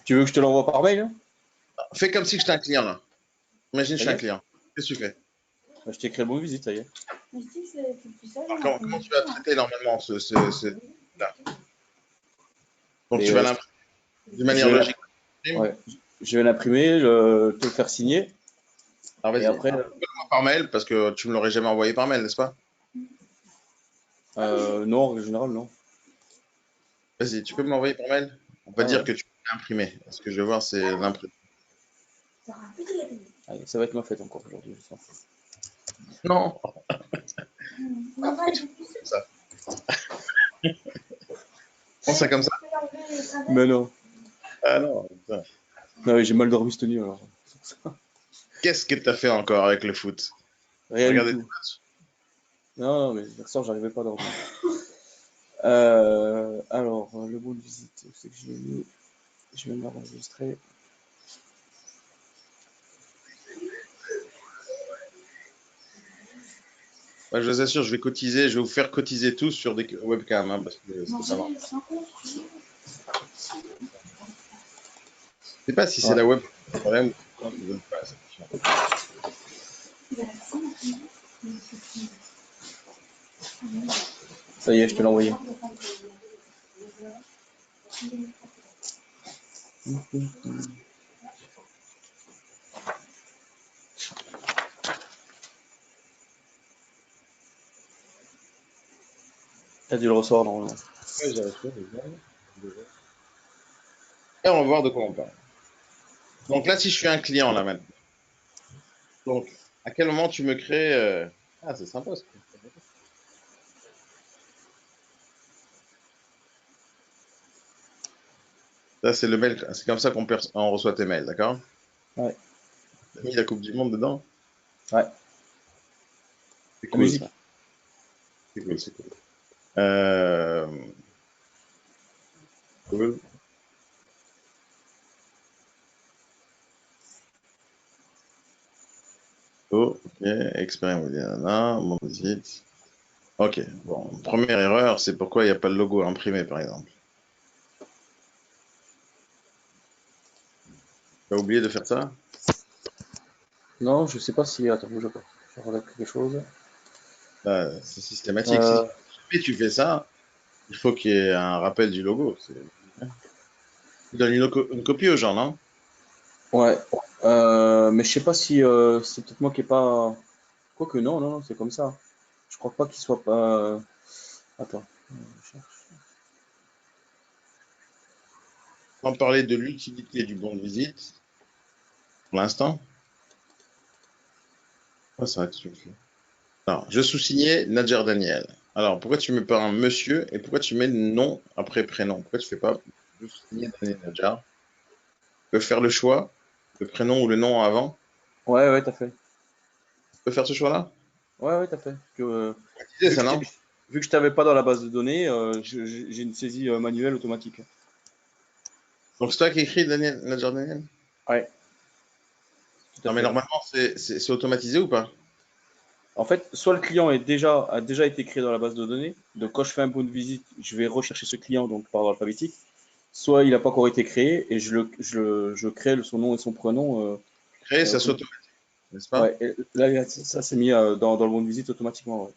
Tu veux que je te l'envoie par mail, hein? Fais comme si j'étais un client, là. Imagine, je suis un Ça y est. client. Qu'est-ce que tu fais? Bah, je t'ai créé le bon visite, ça y est. Alors, comment tu vas traiter normalement là? Donc, Et tu vas l'imprimer d'une manière logique. ouais, je vais l'imprimer, te le faire signer. Alors, Et vas-y. après, Envoie-le-moi par mail, parce que tu me l'aurais jamais envoyé par mail, n'est-ce pas? non, en général, non. Vas-y, tu peux me l'envoyer par mail? On va Ah dire ouais. que tu l'as imprimé. Ce que je veux voir, c'est l'imprimé. Allez, ça va être ma fête encore aujourd'hui, je sens. Non, comme ça. Prends ça comme ça. Mais non. Ah non, putain. Non, ouais, j'ai mal dormi cette nuit alors. Qu'est-ce que tu as fait encore avec le foot? Rien du Regardez tes tout. matchs. Non, non, mais hier soir, j'arrivais pas à dormir. Alors, le bon de visite, c'est que je l'ai mis. Je vais me l'enregistrer. Moi, je vous assure, je vais cotiser, je vais vous faire cotiser tous sur des webcams, hein, parce que c'est pas normal. Je sais pas si c'est Ouais. la web le problème ou les gens qui veulent pas, c'est chiant. Ça y est, je te l'ai envoyé. T'as dû le recevoir normalement. Ouais, j'ai reçu, déjà. Et on va voir de quoi on parle. Donc là, si je suis un client, là, maintenant. Donc, à quel moment tu me crées. Ah, c'est sympa, ça. Ça, c'est le mail. C'est comme ça on reçoit tes mails, d'accord? Ouais. T'as mis la Coupe du Monde dedans? Ouais. C'est La cool, musique. ça. C'est cool, c'est cool. Euh... Cool. Oh, ok. Expert immobilier, mon visite. Ok. Bon, première erreur, c'est pourquoi il n'y a pas le logo imprimé, par exemple. T'as oublié de faire ça? Non, je sais pas si. Attends, bouge pas. Je regarde quelque chose. C'est systématique. Si Euh, jamais tu fais ça, il faut qu'il y ait un rappel du logo. Tu donnes une copie aux gens, non? ouais. Mais je sais pas si c'est peut-être moi qui ai pas. Quoique non, non, non, c'est comme ça. Je crois pas qu'il soit pas. Attends. Je cherche. Sans parler de l'utilité du bon de visite, pour l'instant. Ah, ça va être suffisant. Alors, je sous-signais Nadjar Daniel. Alors, pourquoi tu mets pas un monsieur et pourquoi tu mets nom après prénom? Pourquoi tu fais pas je sous-signais Daniel Nadjar? Tu peux faire le choix, le prénom ou le nom avant. Ouais, ouais, t'as fait. Tu peux faire ce choix-là? Ouais, ouais, t'as fait. Tu disais Vu ça, que non? vu que je t'avais pas dans la base de données, j'ai une saisie manuelle automatique. Donc, c'est toi qui écris Daniel Nadjar Daniel? Ouais, tout à Non, mais fait. normalement, c'est automatisé ou pas? En fait, soit le client a déjà été créé dans la base de données, donc quand je fais un point de visite, je vais rechercher ce client donc par ordre alphabétique, soit il n'a pas encore été créé et je crée son nom et son prénom. Créer, ça Automatiquement. s'automatise, n'est-ce pas? Ouais, et là, ça s'est mis dans le point de visite automatiquement. Ouais.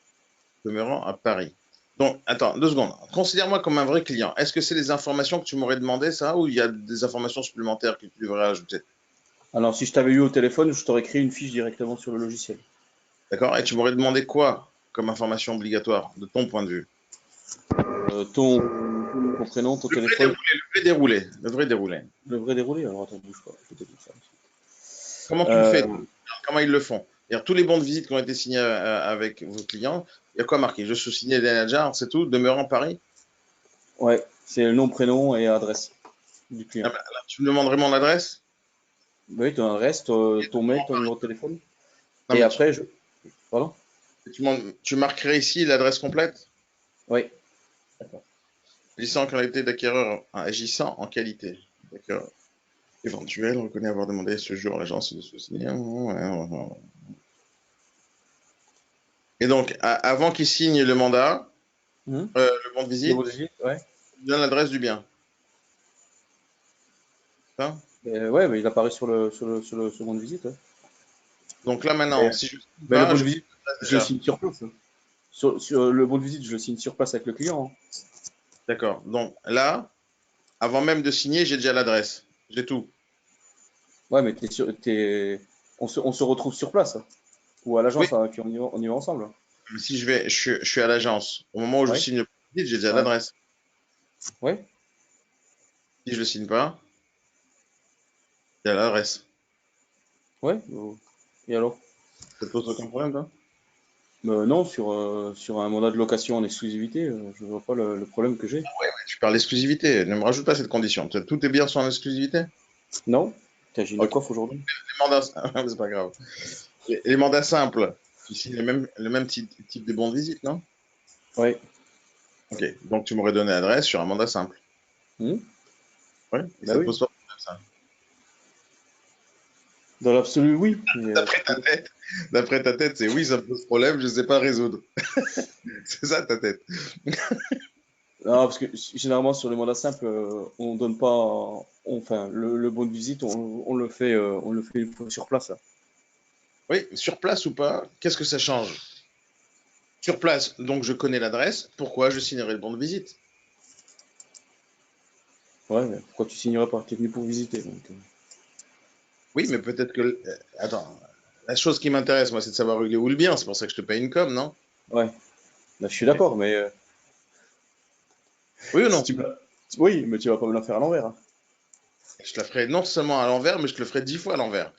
Demeurant à Paris. Donc, attends, 2 secondes. Considère-moi comme un vrai client. Est-ce que c'est les informations que tu m'aurais demandé, ça, ou il y a des informations supplémentaires que tu devrais ajouter? Alors, si je t'avais eu au téléphone, je t'aurais créé une fiche directement sur le logiciel. D'accord? Et tu m'aurais demandé quoi comme information obligatoire, de ton point de vue? Ton prénom, ton téléphone, Le vrai déroulé, le vrai déroulé. le vrai déroulé. Alors, attends, bouge pas, je vais te dire ça. Comment tu le fais? Euh, Comment ils le font? C'est-à-dire, tous les bons de visite qui ont été signés avec vos clients, il y a quoi marqué? Je sous-signais Denadjar, c'est tout, demeurant Paris? ouais, c'est le nom, prénom et adresse du Ah client. ben, là, tu me demanderais mon adresse? Oui, ton adresse, ton mail, ton numéro de téléphone. Non, Et mais après, pardon? tu marquerais ici l'adresse complète? Oui. D'accord. Agissant en qualité d'acquéreur, agissant en qualité. D'accord. Éventuel, reconnaît avoir demandé ce jour à l'agence de se signer. Et donc, avant qu'il signe le mandat, Mhm. le bon de Le mot de visite, visite, ouais. il donne l'adresse du bien. Hein. Ouais, mais il apparaît sur le second de visite. Ouais. Donc là, maintenant, Mais, si je ne signe mais le pas, bon je de peux visite, le faire je le déjà. signe sur place. Hein. Sur le bon de visite, je le signe sur place avec le client. Hein. D'accord. Donc là, avant même de signer, j'ai déjà l'adresse. J'ai tout. Ouais, mais on se retrouve sur place. Hein. Ou à Oui, l'agence, hein, puis on y va ensemble. Hein. mais si je suis à l'agence. Au moment où je Ouais, signe le titre, j'ai déjà ouais, l'adresse. ouais, Si je le signe pas, j'ai l'adresse. ouais. Et alors? Ça te pose aucun problème, toi? Non, sur un mandat de location en exclusivité, je vois pas le problème que j'ai. Tu parles d'exclusivité. Ne me rajoute pas cette condition. Tout est bien sans exclusivité? Non? Putain, j'ai une Ok. coiffe aujourd'hui. Les mandats, c'est pas grave. Les mandats simples, tu signes le même type de bon de visite, non? Ouais. Ok. Donc tu m'aurais donné l'adresse sur un mandat simple. Hmm. Oui. Et Bah ça te oui. pose pas de problème, ça. Dans l'absolu, oui. Mais D'après ta tête, d'après ta tête, c'est oui, ça me pose problème, je sais pas résoudre. C'est ça ta tête. non, parce que généralement sur les mandats simples, on donne pas, enfin, le bon de visite, on le fait une fois sur place. Hein. Oui, sur place ou pas, qu'est-ce que ça change? Sur place, donc je connais l'adresse, pourquoi je signerai le bon de visite? Ouais, mais pourquoi tu signerais pas? T'es venu pour visiter, donc. Oui, mais peut-être que... attends, la chose qui m'intéresse, moi, c'est de savoir où il est où le bien, c'est pour ça que je te paye une com, non? Ouais. Là, je suis Ok. d'accord, mais Oui ou si non? tu me... Oui, mais tu vas pas me la faire à l'envers. Hein. Je te la ferai non seulement à l'envers, mais je te le ferai 10 fois à l'envers.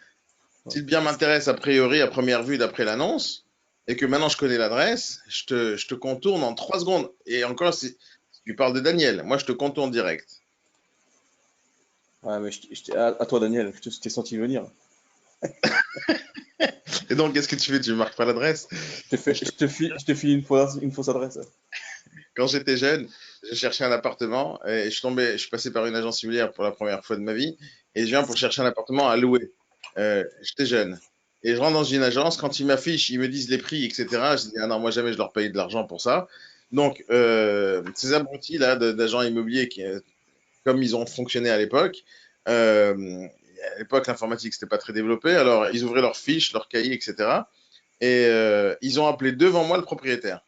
Ouais. Si le bien m'intéresse a priori, à première vue, d'après l'annonce, et que maintenant je connais l'adresse, je te contourne en 3 secondes. Et encore, si tu parles de Daniel, moi je te contourne direct. Ouais, mais à toi, Daniel, je t'ai senti venir. Et donc, qu'est-ce que tu fais? Tu ne marques pas l'adresse? Je te file une fausse adresse. Quand j'étais jeune, je cherchais un appartement et je suis passé par une agence immobilière pour la première fois de ma vie et je viens pour chercher un appartement à louer. J'étais jeune. Et je rentre dans une agence, quand ils m'affichent, ils me disent les prix, etc. Je dis, ah non, moi jamais je leur paye de l'argent pour ça. Donc, ces abrutis-là d'agents immobiliers, comme ils ont fonctionné à l'époque, à l'époque, l'informatique, c'était pas très développé, alors ils ouvraient leurs fiches, leurs cahiers, etc. Et ils ont appelé devant moi le propriétaire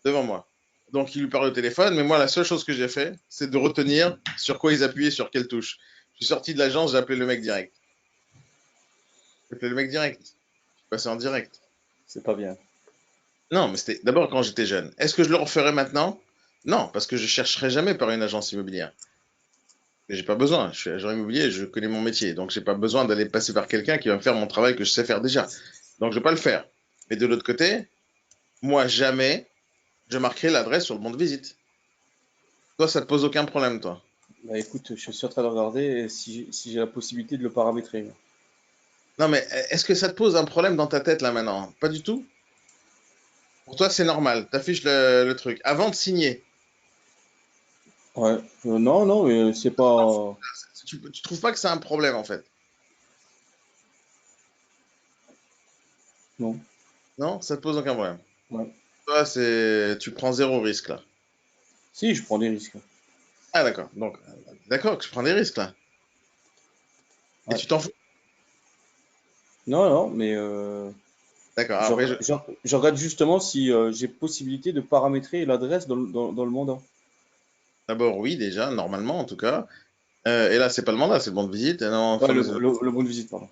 devant moi. Donc, il lui parle au téléphone, mais moi, la seule chose que j'ai fait, c'est de retenir sur quoi ils appuyaient, sur quelle touche. Je suis sorti de l'agence, j'ai appelé le mec direct. J'ai appelé le mec direct. Je suis passé en direct. C'est pas bien. Non, mais c'était d'abord quand j'étais jeune. Est-ce que je le referais maintenant? Non, parce que je chercherai jamais par une agence immobilière. J'ai pas besoin. Je suis agent immobilier, je connais mon métier. Donc, j'ai pas besoin d'aller passer par quelqu'un qui va me faire mon travail que je sais faire déjà. Donc, je vais pas le faire. Mais de l'autre côté, moi, jamais je marquerai l'adresse sur le bon de visite. Toi, ça te pose aucun problème, toi. Bah écoute, je suis en train de regarder si j'ai la possibilité de le paramétrer. Non, mais est-ce que ça te pose un problème dans ta tête là maintenant? Pas du tout? Pour toi, c'est normal. T'affiches le truc. Avant de signer, Ouais. Non, non, mais c'est pas. tu trouves pas que c'est un problème en fait? Non. Non? Ça te pose aucun problème. Ouais. Toi, tu prends zéro risque là. Si, je prends des risques. Ah, d'accord. Donc, d'accord, que je prends des risques là. Et Ouais. tu t'en fous? Non, non, mais D'accord. je, Après, reg- je- je regarde justement si j'ai possibilité de paramétrer l'adresse dans le mandat. d'abord, oui, déjà, normalement en tout cas. Et là, c'est pas le mandat, c'est le bon de visite. Non, Ouais, le bon de visite, pardon.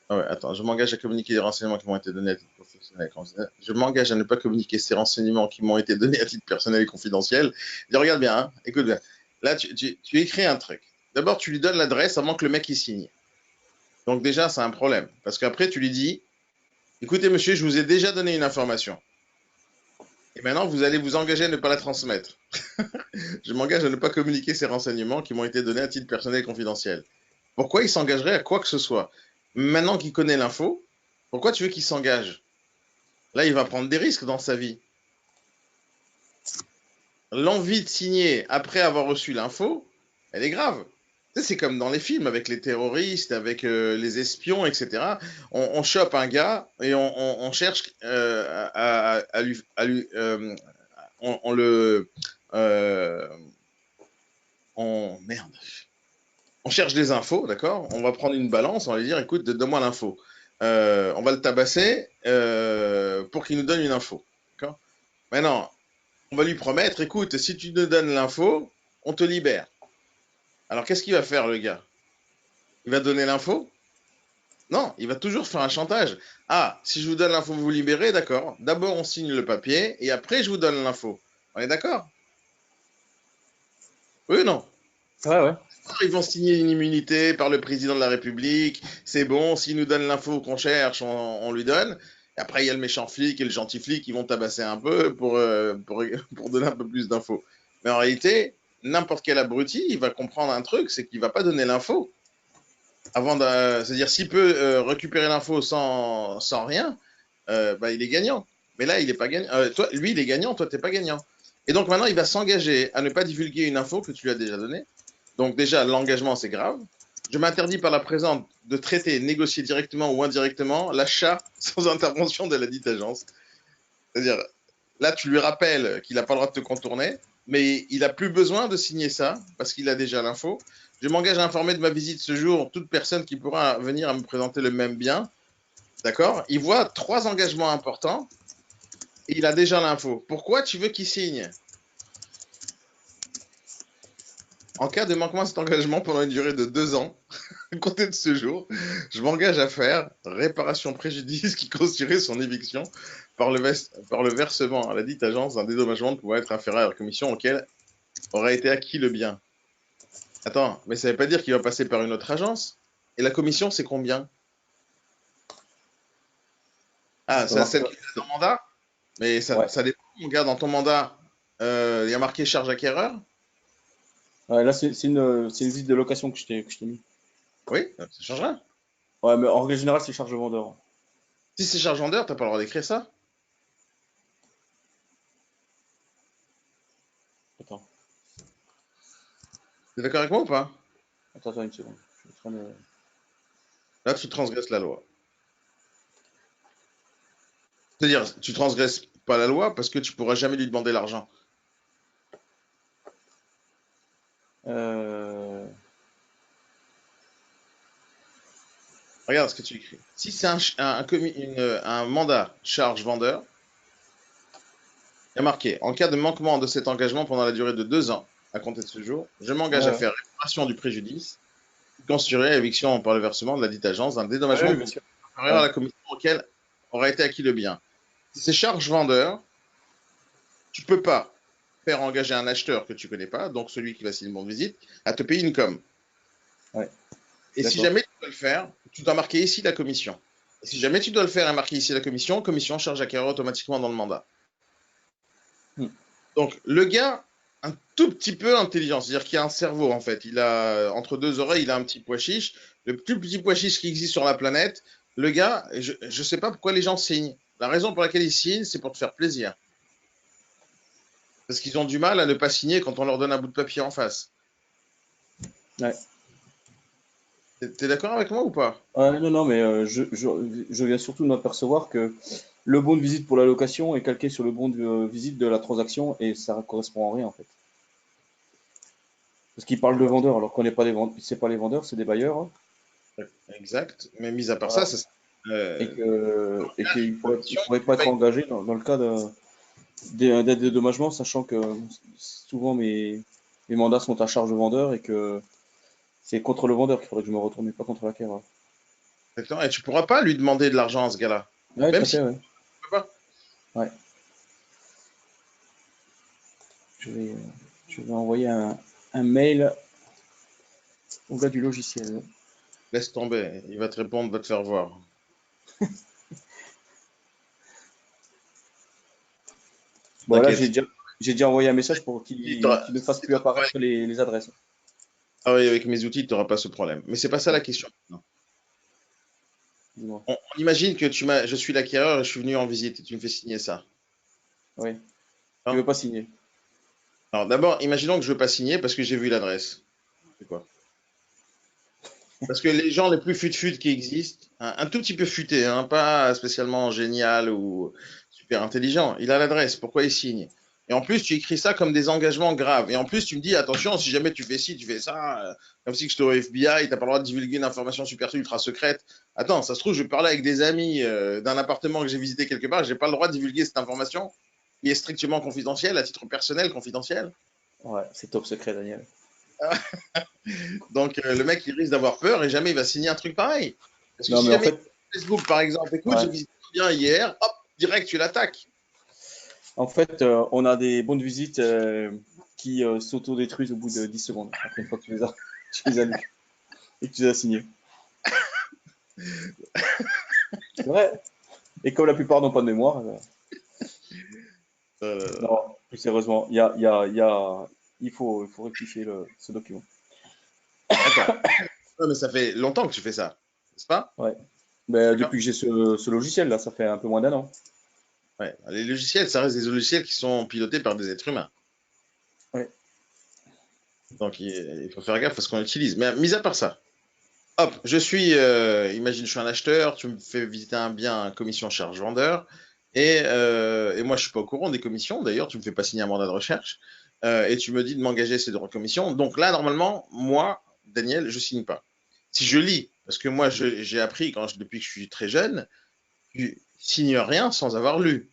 Ah ouais, attends, je m'engage à communiquer les renseignements qui m'ont été donnés à titre professionnel et confidentiel. Je m'engage à ne pas communiquer ces renseignements qui m'ont été donnés à titre personnel et confidentiel. Et regarde bien, hein, écoute bien. Là, tu écris un truc. D'abord, tu lui donnes l'adresse avant que le mec y signe. Donc déjà, c'est un problème. Parce qu'après, tu lui dis, écoutez, monsieur, je vous ai déjà donné une information. Et maintenant, vous allez vous engager à ne pas la transmettre. Je m'engage à ne pas communiquer ces renseignements qui m'ont été donnés à titre personnel et confidentiel. Pourquoi il s'engagerait à quoi que ce soit? Maintenant qu'il connaît l'info, pourquoi tu veux qu'il s'engage? Là, il va prendre des risques dans sa vie. L'envie de signer après avoir reçu l'info, elle est grave. Tu sais, c'est comme dans les films avec les terroristes, avec les espions, etc. On chope un gars et on cherche on le... euh, merde. On cherche des infos, d'accord? On va prendre une balance, on va lui dire, écoute, donne-moi l'info. On va le tabasser pour qu'il nous donne une info. D'accord? Maintenant, on va lui promettre, écoute, si tu nous donnes l'info, on te libère. Alors, qu'est-ce qu'il va faire, le gars? Il va donner l'info? Non, il va toujours faire un chantage. Ah, si je vous donne l'info, vous vous libérez, d'accord. D'abord, on signe le papier et après, je vous donne l'info. On est d'accord? Oui ou non? Ouais, ouais. Ils vont signer une immunité par le président de la République. C'est bon, s'il nous donne l'info qu'on cherche, on lui donne. Et après, il y a le méchant flic et le gentil flic qui vont tabasser un peu pour donner un peu plus d'infos. Mais en réalité, n'importe quel abruti, il va comprendre un truc, c'est qu'il va pas donner l'info. C'est-à-dire, s'il peut récupérer l'info sans rien, bah, il est gagnant. Mais là, il n'est pas gagnant. Toi, lui, il est gagnant, toi, tu n'es pas gagnant. Et donc maintenant, il va s'engager à ne pas divulguer une info que tu lui as déjà donnée. Donc déjà, l'engagement, c'est grave. Je m'interdis par la présente de traiter, négocier directement ou indirectement l'achat sans intervention de la dite agence. C'est-à-dire, là, tu lui rappelles qu'il n'a pas le droit de te contourner, mais il n'a plus besoin de signer ça parce qu'il a déjà l'info. Je m'engage à informer de ma visite ce jour toute personne qui pourra venir à me présenter le même bien. D'accord? Il voit 3 engagements importants et il a déjà l'info. Pourquoi tu veux qu'il signe? En cas de manquement à cet engagement pendant une durée de 2 ans, à compter de ce jour, je m'engage à faire réparation préjudice qui constituerait son éviction par le versement à la dite agence d'un dédommagement pouvant être inférieur à la commission auquel aurait été acquis le bien. Attends, mais ça ne veut pas dire qu'il va passer par une autre agence? Et la commission, c'est combien? Ah, Ça c'est marque. celle qui est dans ton mandat? Mais Ouais. ça dépend. Regarde, dans ton mandat, il y a marqué charge acquéreur? Ouais, là, c'est une visite de location que je t'ai mis. Oui, ça change rien. Ouais, mais en règle générale, c'est charge vendeur. Si c'est charge vendeur, t'as pas le droit d'écrire ça? Attends, T'es d'accord avec moi ou pas? attends une seconde. Je suis en train de- Là, tu transgresses la loi. C'est-à-dire, tu transgresses pas la loi parce que tu pourras jamais lui demander l'argent. Euh, Regarde ce que tu écris. Si c'est un mandat charge vendeur, il y a marqué, en cas de manquement de cet engagement pendant la durée de 2 ans, à compter de ce jour, je Ouais, m'engage à ouais. faire réparation du préjudice, constituerait éviction par le versement de la dite agence d'un Ouais, dédommagement bien pour sûr. inférieur à Ouais. la commission auquel aurait été acquis le bien. Si c'est charge vendeur, tu peux pas faire engager un acheteur que tu connais pas, donc celui qui va signer le bon de visite, à te payer une com. Ouais, Et si d'accord. jamais tu dois le faire, tu dois marquer ici la commission. Et si jamais tu dois le faire et marquer ici la commission, commission charge acquéreur automatiquement dans le mandat. Hmm. Donc le gars, un tout petit peu intelligent, c'est-à-dire qu'il a un cerveau en fait. Il a entre deux oreilles, il a un petit pois chiche, le plus petit pois chiche qui existe sur la planète. Le gars, je ne sais pas pourquoi les gens signent. La raison pour laquelle ils signent, c'est pour te faire plaisir. Parce qu'ils ont du mal à ne pas signer quand on leur donne un bout de papier en face. Ouais. T'es d'accord avec moi ou pas? Ouais, non, non, mais je viens surtout de m'apercevoir que le bon de visite pour la location est calqué sur le bon de visite de la transaction et ça correspond à rien en fait. Parce qu'il parle de vendeurs alors qu'on n'est pas des vendeurs, c'est pas les vendeurs, c'est des bailleurs, hein. Exact. Mais mis à part ça, Voilà. ça Et euh, que et qu'il pourrait, il commission, pourrait pas être engagé dans le cas d'un dédommagement, sachant que souvent mes mandats sont à charge vendeur et que c'est contre le vendeur qu'il faudrait que je me retourne, mais pas contre l'acquéreur. exactement. Et tu pourras pas lui demander de l'argent à ce gars-là. Ouais, tout Même à si fait, tu ouais. peux pas. Ouais. Je vais, euh, je vais envoyer un mail au gars du logiciel. Laisse tomber. Il va te répondre, va te faire voir. Bon, là, T'inquiète. j'ai déjà envoyé un message pour Si qu'il ne fasse tu plus apparaître les adresses. travailles avec mes outils, tu n'auras pas ce problème. Mais c'est pas ça la Ouais, question. Non. dis-moi. On imagine que je suis l'acquéreur et je suis venu en visite et tu me fais signer ça. Oui. Tu Hein. veux pas signer? Alors d'abord, imaginons que je ne veux pas signer parce que j'ai vu l'adresse. C'est quoi? Parce que les gens les plus fut qui existent, un tout petit peu futé, hein, pas spécialement génial ou super intelligent, il a l'adresse. Pourquoi il signe? Et en plus, tu écris ça comme des engagements graves. Et en plus, tu me dis, attention, si jamais tu fais ci, tu fais ça, comme si que j'étais au FBI, t'as pas le droit de divulguer une information super ultra secrète. Attends, ça se trouve, je parlais avec des amis d'un appartement que j'ai visité quelque part, j'ai pas le droit de divulguer cette information qui est strictement confidentielle, à titre personnel, confidentiel. Ouais, c'est top secret, Daniel. Donc, le mec, il risque d'avoir peur et jamais il va signer un truc pareil. Parce que Non, si mais en jamais fait, Facebook, par exemple, écoute, j'ai ouais. visité bien hier, hop, direct, tu l'attaques. En fait, on a des bons de visite qui s'auto-détruisent au bout de 10 secondes, après une fois que tu les as lus et que tu les as signés. C'est vrai. Et comme la plupart n'ont pas de mémoire, Euh, non, plus sérieusement, il faut rectifier ce document. D'accord. Ouais, mais ça fait longtemps que tu fais ça, n'est-ce pas? Ouais. Mais D'accord? depuis que j'ai ce logiciel-là, ça fait un peu moins d'un an. Ouais. Les logiciels, ça reste des logiciels qui sont pilotés par des êtres humains. Ouais. Donc, il faut faire gaffe à ce qu'on utilise. Mais mis à part ça, hop, imagine, je suis un acheteur, tu me fais visiter un bien, un commission charge vendeur, et moi, je suis pas au courant des commissions. D'ailleurs, tu me fais pas signer un mandat de recherche, et tu me dis de m'engager ces droits de commission. Donc là, normalement, moi, Daniel, je signe pas. Si je lis, parce que moi, j'ai appris depuis que je suis très jeune, tu signes rien sans avoir lu.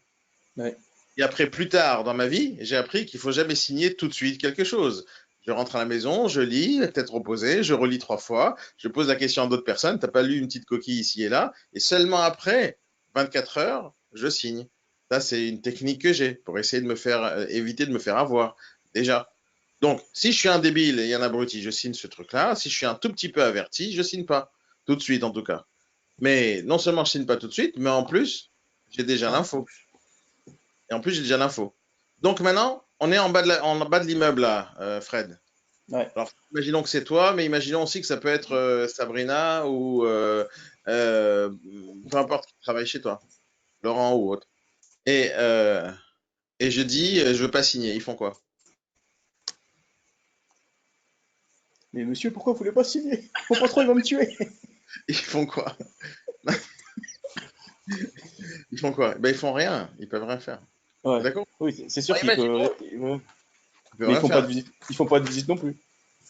Ouais. Et après, plus tard dans ma vie, j'ai appris qu'il faut jamais signer tout de suite quelque chose. Je rentre à la maison, je lis, la tête reposée, je relis 3 fois, je pose la question à d'autres personnes, t'as pas lu une petite coquille ici et là, et seulement après 24 heures, je signe. Ça, c'est une technique que j'ai pour essayer de me faire éviter de me faire avoir. Déjà. Donc, si je suis un débile et un abruti, je signe ce truc-là. Si je suis un tout petit peu averti, je signe pas. Tout de suite, en tout cas. Mais non seulement je signe pas tout de suite, mais en plus, j'ai déjà l'info. Et en plus, j'ai déjà l'info. Donc maintenant, on est en bas de l'immeuble là, Fred. Ouais. Alors, imaginons que c'est toi, mais imaginons aussi que ça peut être Sabrina ou peu importe qui travaille chez toi, Laurent ou autre. Et, euh, et je dis, je veux pas signer. Ils font quoi? Mais monsieur, pourquoi vous voulez pas signer? Mon patron, il va me tuer. Ils font quoi? Ils font quoi? Ben, ils font rien. Ils peuvent rien faire. Ouais. D'accord? Oui, c'est sûr Alors, qu'il peut. imaginons, ils peuvent Mais ils rien font pas faire. de visite. Ils font pas de visite non plus.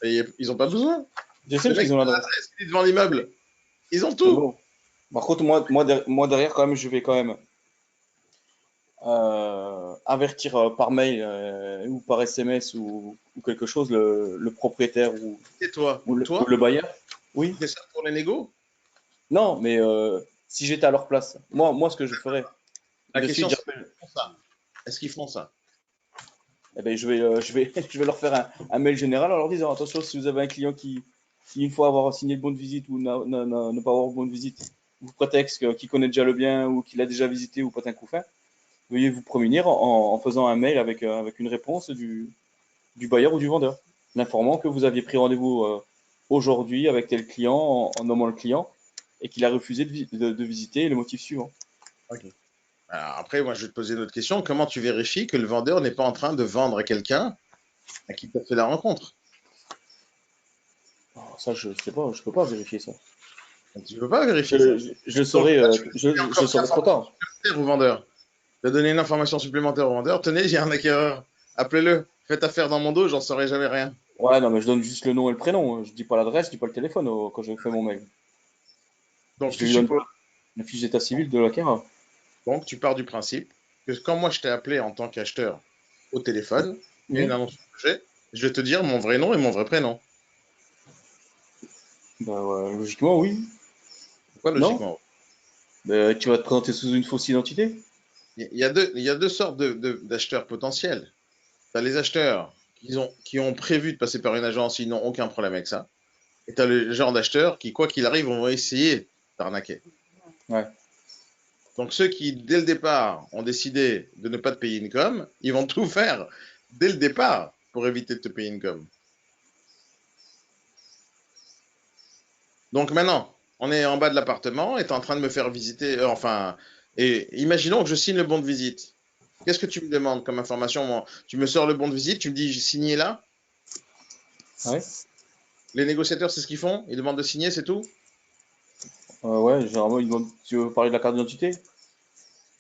Et ils ont pas besoin. Je sais Le parce mec qu'ils ont l'adresse. est devant l'immeuble. Ils ont Mais tout. bon. Par contre, moi derrière, quand même, je vais quand même avertir par mail ou par SMS ou quelque chose le propriétaire Et toi? ou Toi, le bailleur. tu Oui. fais ça pour les négos? Non, mais si j'étais à leur place, moi, ce que je ferais, La de suite, question, c'est j'appelle. ça. Est-ce qu'ils font ça? Eh ben, je vais leur faire un mail général en leur disant attention, si vous avez un client qui une fois avoir signé le bon de visite ou ne pas avoir le bon de visite, vous prétexte qu'il connaît déjà le bien ou qu'il a déjà visité ou pas un coup fait, veuillez vous prémunir en faisant un mail avec une réponse du bailleur ou du vendeur, l'informant que vous aviez pris rendez-vous aujourd'hui avec tel client en nommant le client et qu'il a refusé de visiter et le motif suivant. Ok. Alors après, moi, je vais te poser une autre question. Comment tu vérifies que le vendeur n'est pas en train de vendre à quelqu'un à qui tu as fait la rencontre? Alors, ça, je sais pas, je peux pas vérifier ça. Donc, tu ne peux pas vérifier ça. Je le Donc saurai, là, tu veux donner je le encore une saurai trop information tard. supplémentaire au vendeur. Tu as donné une information supplémentaire au vendeur. Tenez, j'ai un acquéreur. Appelez-le. Faites affaire dans mon dos, j'en saurai jamais rien. Ouais, non, mais je donne juste le nom et le prénom. Je dis pas l'adresse, je dis pas le téléphone quand je fais mon mail. Donc Je tu lui donne pas supposes. le fiche d'état civil de l'acquéreur. Donc tu pars du principe que quand moi je t'ai appelé en tant qu'acheteur au téléphone, il y a une Oui. annonce de projet, je vais te dire mon vrai nom et mon vrai prénom. Bah, ouais, logiquement, oui. Pourquoi Non? logiquement? Bah, tu vas te présenter sous une fausse identité? Il y a deux sortes d'acheteurs potentiels. Tu as les acheteurs qui ont prévu de passer par une agence, ils n'ont aucun problème avec ça. Et tu as le genre d'acheteurs qui, quoi qu'il arrive, vont essayer d'arnaquer. Ouais. Donc ceux qui, dès le départ, ont décidé de ne pas te payer une com, ils vont tout faire dès le départ pour éviter de te payer une com. Donc maintenant, on est en bas de l'appartement et tu es en train de me faire visiter, enfin, et imaginons que je signe le bon de visite. Qu'est-ce que tu me demandes comme information, moi? Tu me sors le bon de visite, tu me dis j'ai signé là. Ouais. Les négociateurs, c'est ce qu'ils font. Ils demandent de signer, c'est tout. Ouais, généralement, ils demandent, tu veux parler de la carte d'identité?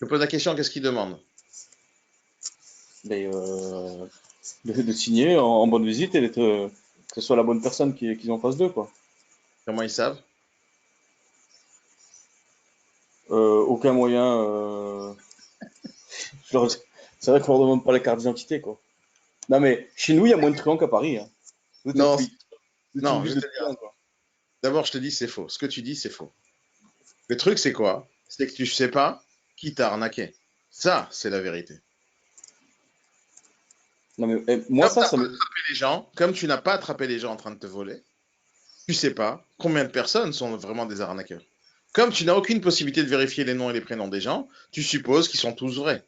Je pose la question, qu'est-ce qu'ils demandent? Mais, de signer en bonne visite et que ce soit la bonne personne qui est en face d'eux, quoi. Comment ils savent? Aucun moyen. je leur- C'est vrai qu'on ne demande pas la carte d'identité, quoi. Non, mais chez nous, il y a moins de truands qu'à Paris. Hein. Nous, Non, c'est une non, je ville vais de te dire. truands, quoi. D'abord, je te dis, c'est faux. Ce que tu dis, c'est faux. Le truc, c'est quoi? C'est que tu sais pas qui t'a arnaqué. Ça, c'est la vérité. Non, mais moi, Comme ça, t'as ça pas me. attrapé les gens, comme tu n'as pas attrapé les gens en train de te voler, tu sais pas combien de personnes sont vraiment des arnaqueurs. Comme tu n'as aucune possibilité de vérifier les noms et les prénoms des gens, tu supposes qu'ils sont tous vrais.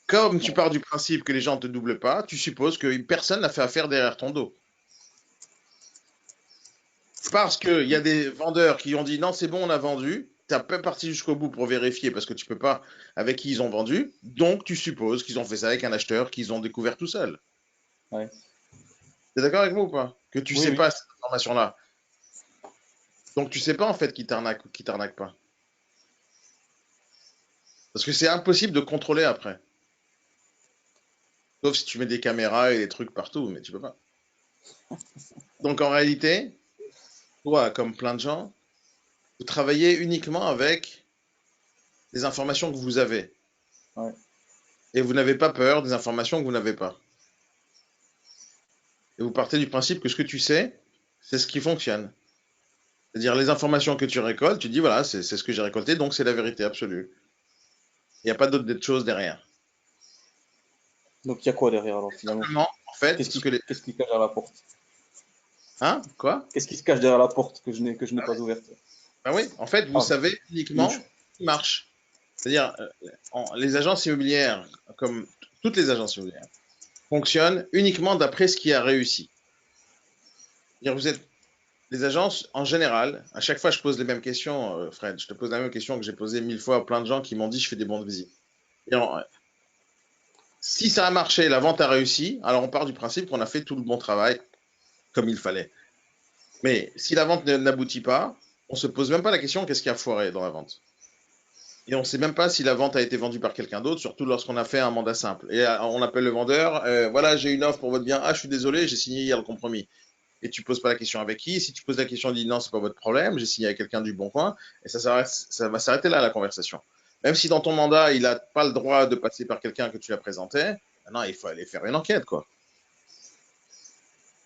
Comme tu pars du principe que les gens ne te doublent pas, tu supposes que personne n'a fait affaire derrière ton dos. Parce qu'il y a des vendeurs qui ont dit non, c'est bon, on a vendu. Tu n'as pas parti jusqu'au bout pour vérifier parce que tu peux pas avec qui ils ont vendu. Donc tu supposes qu'ils ont fait ça avec un acheteur qu'ils ont découvert tout seul. Ouais. Tu es d'accord avec moi ou pas? Que tu Oui, sais oui. pas cette information-là. Donc tu sais pas en fait qui t'arnaque ou qui t'arnaque pas. Parce que c'est impossible de contrôler après. Sauf si tu mets des caméras et des trucs partout, mais tu peux pas. Donc en réalité, toi, comme plein de gens, vous travaillez uniquement avec les informations que vous avez. Ouais. Et vous n'avez pas peur des informations que vous n'avez pas. Et vous partez du principe que ce que tu sais, c'est ce qui fonctionne. C'est-à-dire les informations que tu récoltes, tu dis voilà, c'est ce que j'ai récolté, donc c'est la vérité absolue. Il n'y a pas d'autre chose derrière. Donc, il y a quoi derrière, alors, finalement? Simplement, en fait, ce que les... Qu'est-ce qui cache derrière la porte? Hein? Quoi? Qu'est-ce qui se cache derrière la porte que je n'ai pas ouverte? Ben oui, en fait, vous Ah, savez une uniquement ch- ce qui marche. C'est-à-dire, les agences immobilières, comme toutes les agences immobilières, fonctionnent uniquement d'après ce qui a réussi. C'est-à-dire, vous êtes les agences, en général, à chaque fois, je pose les mêmes questions, Fred. Je te pose la même question que j'ai posée 1000 fois à plein de gens qui m'ont dit je fais des bons de visite. Si ça a marché, la vente a réussi, alors on part du principe qu'on a fait tout le bon travail comme il fallait. Mais si la vente n'aboutit pas, on se pose même pas la question qu'est-ce qui a foiré dans la vente. Et on ne sait même pas si la vente a été vendue par quelqu'un d'autre, surtout lorsqu'on a fait un mandat simple. Et on appelle le vendeur, voilà, j'ai une offre pour votre bien. Ah, je suis désolé, j'ai signé hier le compromis. Et tu poses pas la question avec qui. Si tu poses la question, dis non, c'est pas votre problème, j'ai signé avec quelqu'un du bon coin. Et ça va s'arrêter là, la conversation. Même si dans ton mandat, il n'a pas le droit de passer par quelqu'un que tu as présenté, maintenant, il faut aller faire une enquête, quoi.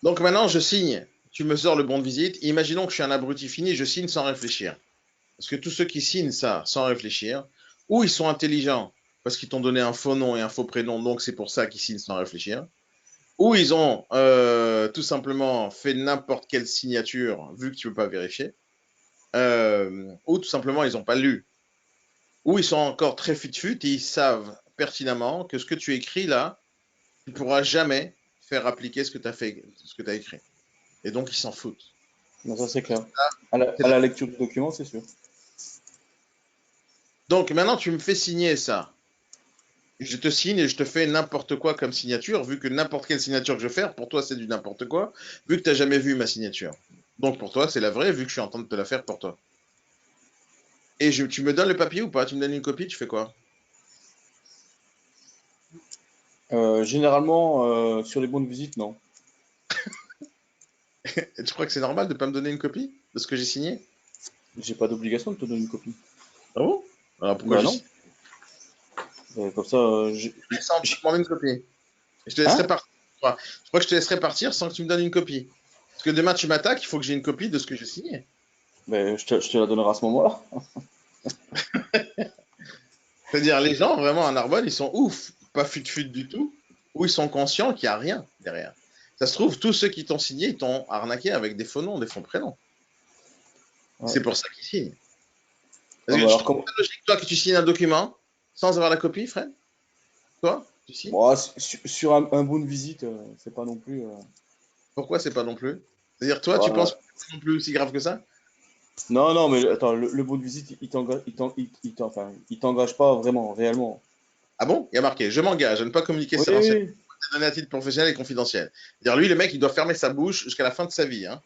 Donc maintenant, je signe. Tu me sors le bon de visite. Imaginons que je suis un abruti fini, je signe sans réfléchir. Parce que tous ceux qui signent ça sans réfléchir, ou ils sont intelligents parce qu'ils t'ont donné un faux nom et un faux prénom, donc c'est pour ça qu'ils signent sans réfléchir, ou ils ont tout simplement fait n'importe quelle signature vu que tu ne peux pas vérifier, ou tout simplement ils n'ont pas lu, ou ils sont encore très fut-fut et ils savent pertinemment que ce que tu écris là, tu ne pourras jamais faire appliquer ce que tu as fait, ce que tu as écrit. Et donc ils s'en foutent. non, ça, c'est clair. C'est À la- la lecture du document, c'est sûr. Donc maintenant tu me fais signer ça. Je te signe et je te fais n'importe quoi comme signature, vu que n'importe quelle signature que je vais faire, pour toi c'est du n'importe quoi, vu que tu n'as jamais vu ma signature. Donc pour toi c'est la vraie, vu que je suis en train de te la faire pour toi. Et tu me donnes le papier ou pas? Tu me donnes une copie, tu fais quoi? Généralement, sur les bons de visite, non. Et tu crois que c'est normal de ne pas me donner une copie de ce que j'ai signé? J'ai pas d'obligation de te donner une copie. Ah bon? Alors pourquoi Bah j'ai non. signé? Comme ça, Sans te j'ai- demander une copie. Et je te laisserai Hein? partir. Je crois que je te laisserai partir sans que tu me donnes une copie. Parce que demain tu m'attaques, il faut que j'ai une copie de ce que j'ai signé. Ben, je te la donnerai à ce moment-là. C'est-à-dire les gens vraiment à Narbonne, ils sont ouf, pas fut-fut du tout, ou ils sont conscients qu'il n'y a rien derrière. Ça se trouve, tous ceux qui t'ont signé, ils t'ont arnaqué avec des faux noms, des faux prénoms. Ouais. C'est pour ça qu'ils signent. Ah, Parce que bah je alors, trouve ça logique, toi, que tu signes un document sans avoir la copie, Fred. Toi, tu signes. bon, sur un bon de visite, c'est pas non plus. Pourquoi c'est pas non plus? C'est-à-dire, toi, tu penses Voilà. que c'est pas non plus aussi grave que ça? Non, non, mais attends, le bon de visite, il t'engage pas vraiment, réellement. Ah bon? Il y a marqué, je m'engage à ne pas communiquer Oui, ces renseignements oui. donnés à titre professionnel et confidentiel. C'est-à-dire, lui, le mec, il doit fermer sa bouche jusqu'à la fin de sa vie. Hein.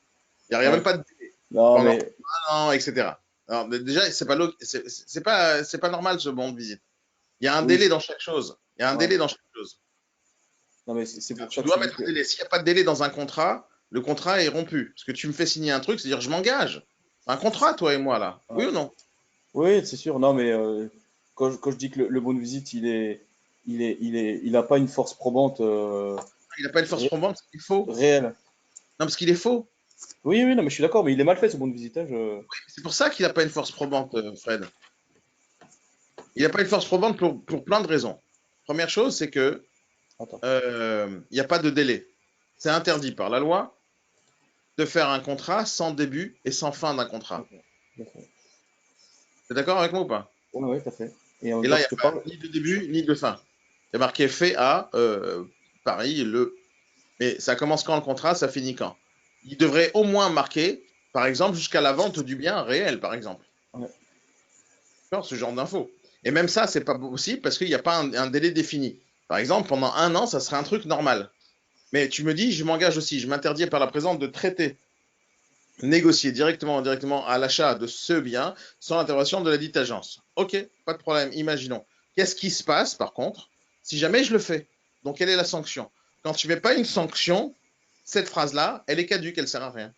Il n'y a Ouais. même pas de délai Non, pendant mais un an, etc. Alors, déjà, c'est pas normal ce bon de visite. Il y a un oui, délai dans chaque chose. Il y a un ouais. délai dans chaque chose. Non, mais c'est pour Tu ça que je dois te dis mettre un que. délai. S'il n'y a pas de délai dans un contrat, le contrat est rompu. Parce que tu me fais signer un truc, c'est-à-dire je m'engage. Un contrat, toi et moi, là. Oui Ouais. ou non? Oui, c'est sûr. Non, mais quand je dis que le bon de visite, il a pas une force probante Il n'a pas une force probante, parce qu'il est faux. réelle. Non, parce qu'il est faux. Oui, oui, non, mais je suis d'accord, mais il est mal fait ce bon de visite, hein, C'est pour ça qu'il n'a pas une force probante, Fred. Il n'a pas une force probante pour plein de raisons. Première chose, c'est que Attends. il n'y a pas de délai. C'est interdit par la loi de faire un contrat sans début et sans fin d'un contrat. D'accord. D'accord. Tu es d'accord avec moi ou pas? Ouais, ouais, tout à fait. Et Et là, il donc, n'y je a te pas parle. ni de début ni de fin. Il y a marqué fait à Paris le. Mais ça commence quand le contrat, ça finit quand? Il devrait au moins marquer, par exemple, jusqu'à la vente du bien réel, par exemple. Ouais. D'accord, ce genre d'infos. Et même ça, c'est pas possible parce qu'il n'y a pas un délai défini. Par exemple, pendant un an, ça serait un truc normal. Mais tu me dis, je m'engage aussi, je m'interdis par la présence de traiter, négocier directement ou indirectement à l'achat de ce bien sans l'intervention de la dite agence. Ok, pas de problème, imaginons. Qu'est-ce qui se passe, par contre, si jamais je le fais? Donc, quelle est la sanction? Quand tu ne mets pas une sanction, cette phrase-là, elle est caduque, elle ne sert à rien.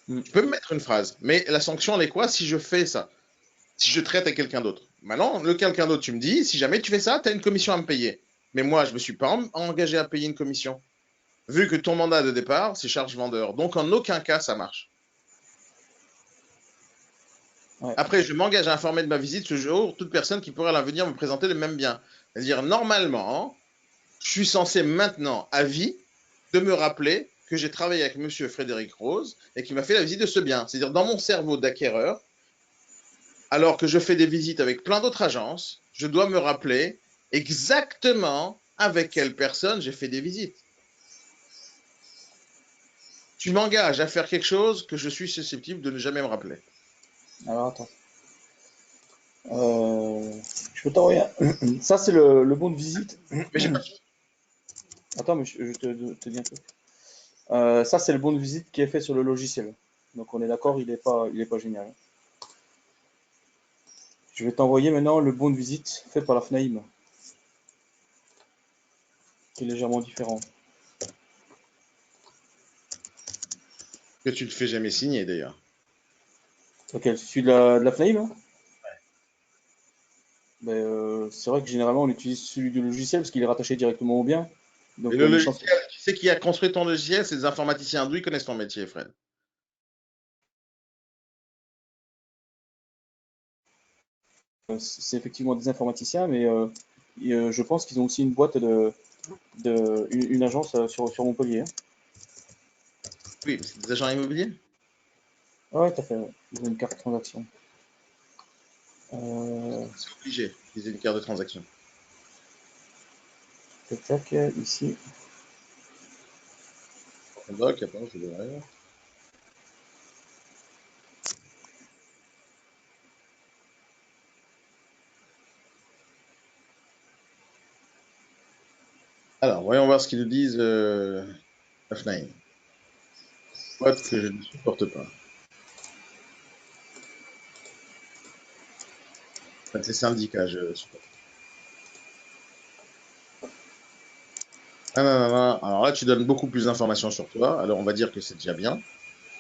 Mm. Tu peux me mettre une phrase, mais la sanction, elle est quoi si je fais ça? Si je traite à quelqu'un d'autre. Maintenant, le quelqu'un d'autre, tu me dis, si jamais tu fais ça, tu as une commission à me payer. Mais moi, je ne me suis pas engagé à payer une commission, vu que ton mandat de départ, c'est charge vendeur. Donc, en aucun cas, ça marche. Ouais. Après, je m'engage à informer de ma visite ce jour toute personne qui pourrait à l'avenir me présenter le même bien. C'est-à-dire, normalement, je suis censé maintenant, à vie, de me rappeler que j'ai travaillé avec monsieur Frédéric Rose et qui m'a fait la visite de ce bien. C'est-à-dire, dans mon cerveau d'acquéreur, alors que je fais des visites avec plein d'autres agences, je dois me rappeler exactement avec quelle personne j'ai fait des visites. Tu m'engages à faire quelque chose que je suis susceptible de ne jamais me rappeler. Alors, attends. Je peux t'envoyer Ça, c'est le bon de visite. Mais j'ai pas fini. Attends, mais je te dis un truc. Ça, c'est le bon de visite qui est fait sur le logiciel. Donc, on est d'accord, il est pas génial. Je vais t'envoyer maintenant le bon de visite fait par la FNAIM, qui est légèrement différent. Que tu ne le fais jamais signer d'ailleurs. Ok, celui de la FNAIM, hein. Ben, c'est vrai que généralement, on utilise celui du logiciel parce qu'il est rattaché directement au bien. Et Donc, le les chances. logiciel, tu sais qui a construit ton logiciel? C'est des informaticiens d'où ils connaissent ton métier, Fred. C'est effectivement des informaticiens, mais je pense qu'ils ont aussi une boîte une agence sur Montpellier, hein. Oui, mais c'est des agents immobiliers. Ouais, tout à fait, ouais. Ils ont une carte transaction. Euh, C'est obligé d'utiliser une carte de transaction. tac, tac, ici. Un doc, après, c'est derrière. Alors, voyons voir ce qu'ils nous disent, F9. Boîte que je ne supporte pas. Enfin, c'est syndicat, je supporte. Ah, non, non, non. Alors là, tu donnes beaucoup plus d'informations sur toi. Alors, on va dire que c'est déjà bien.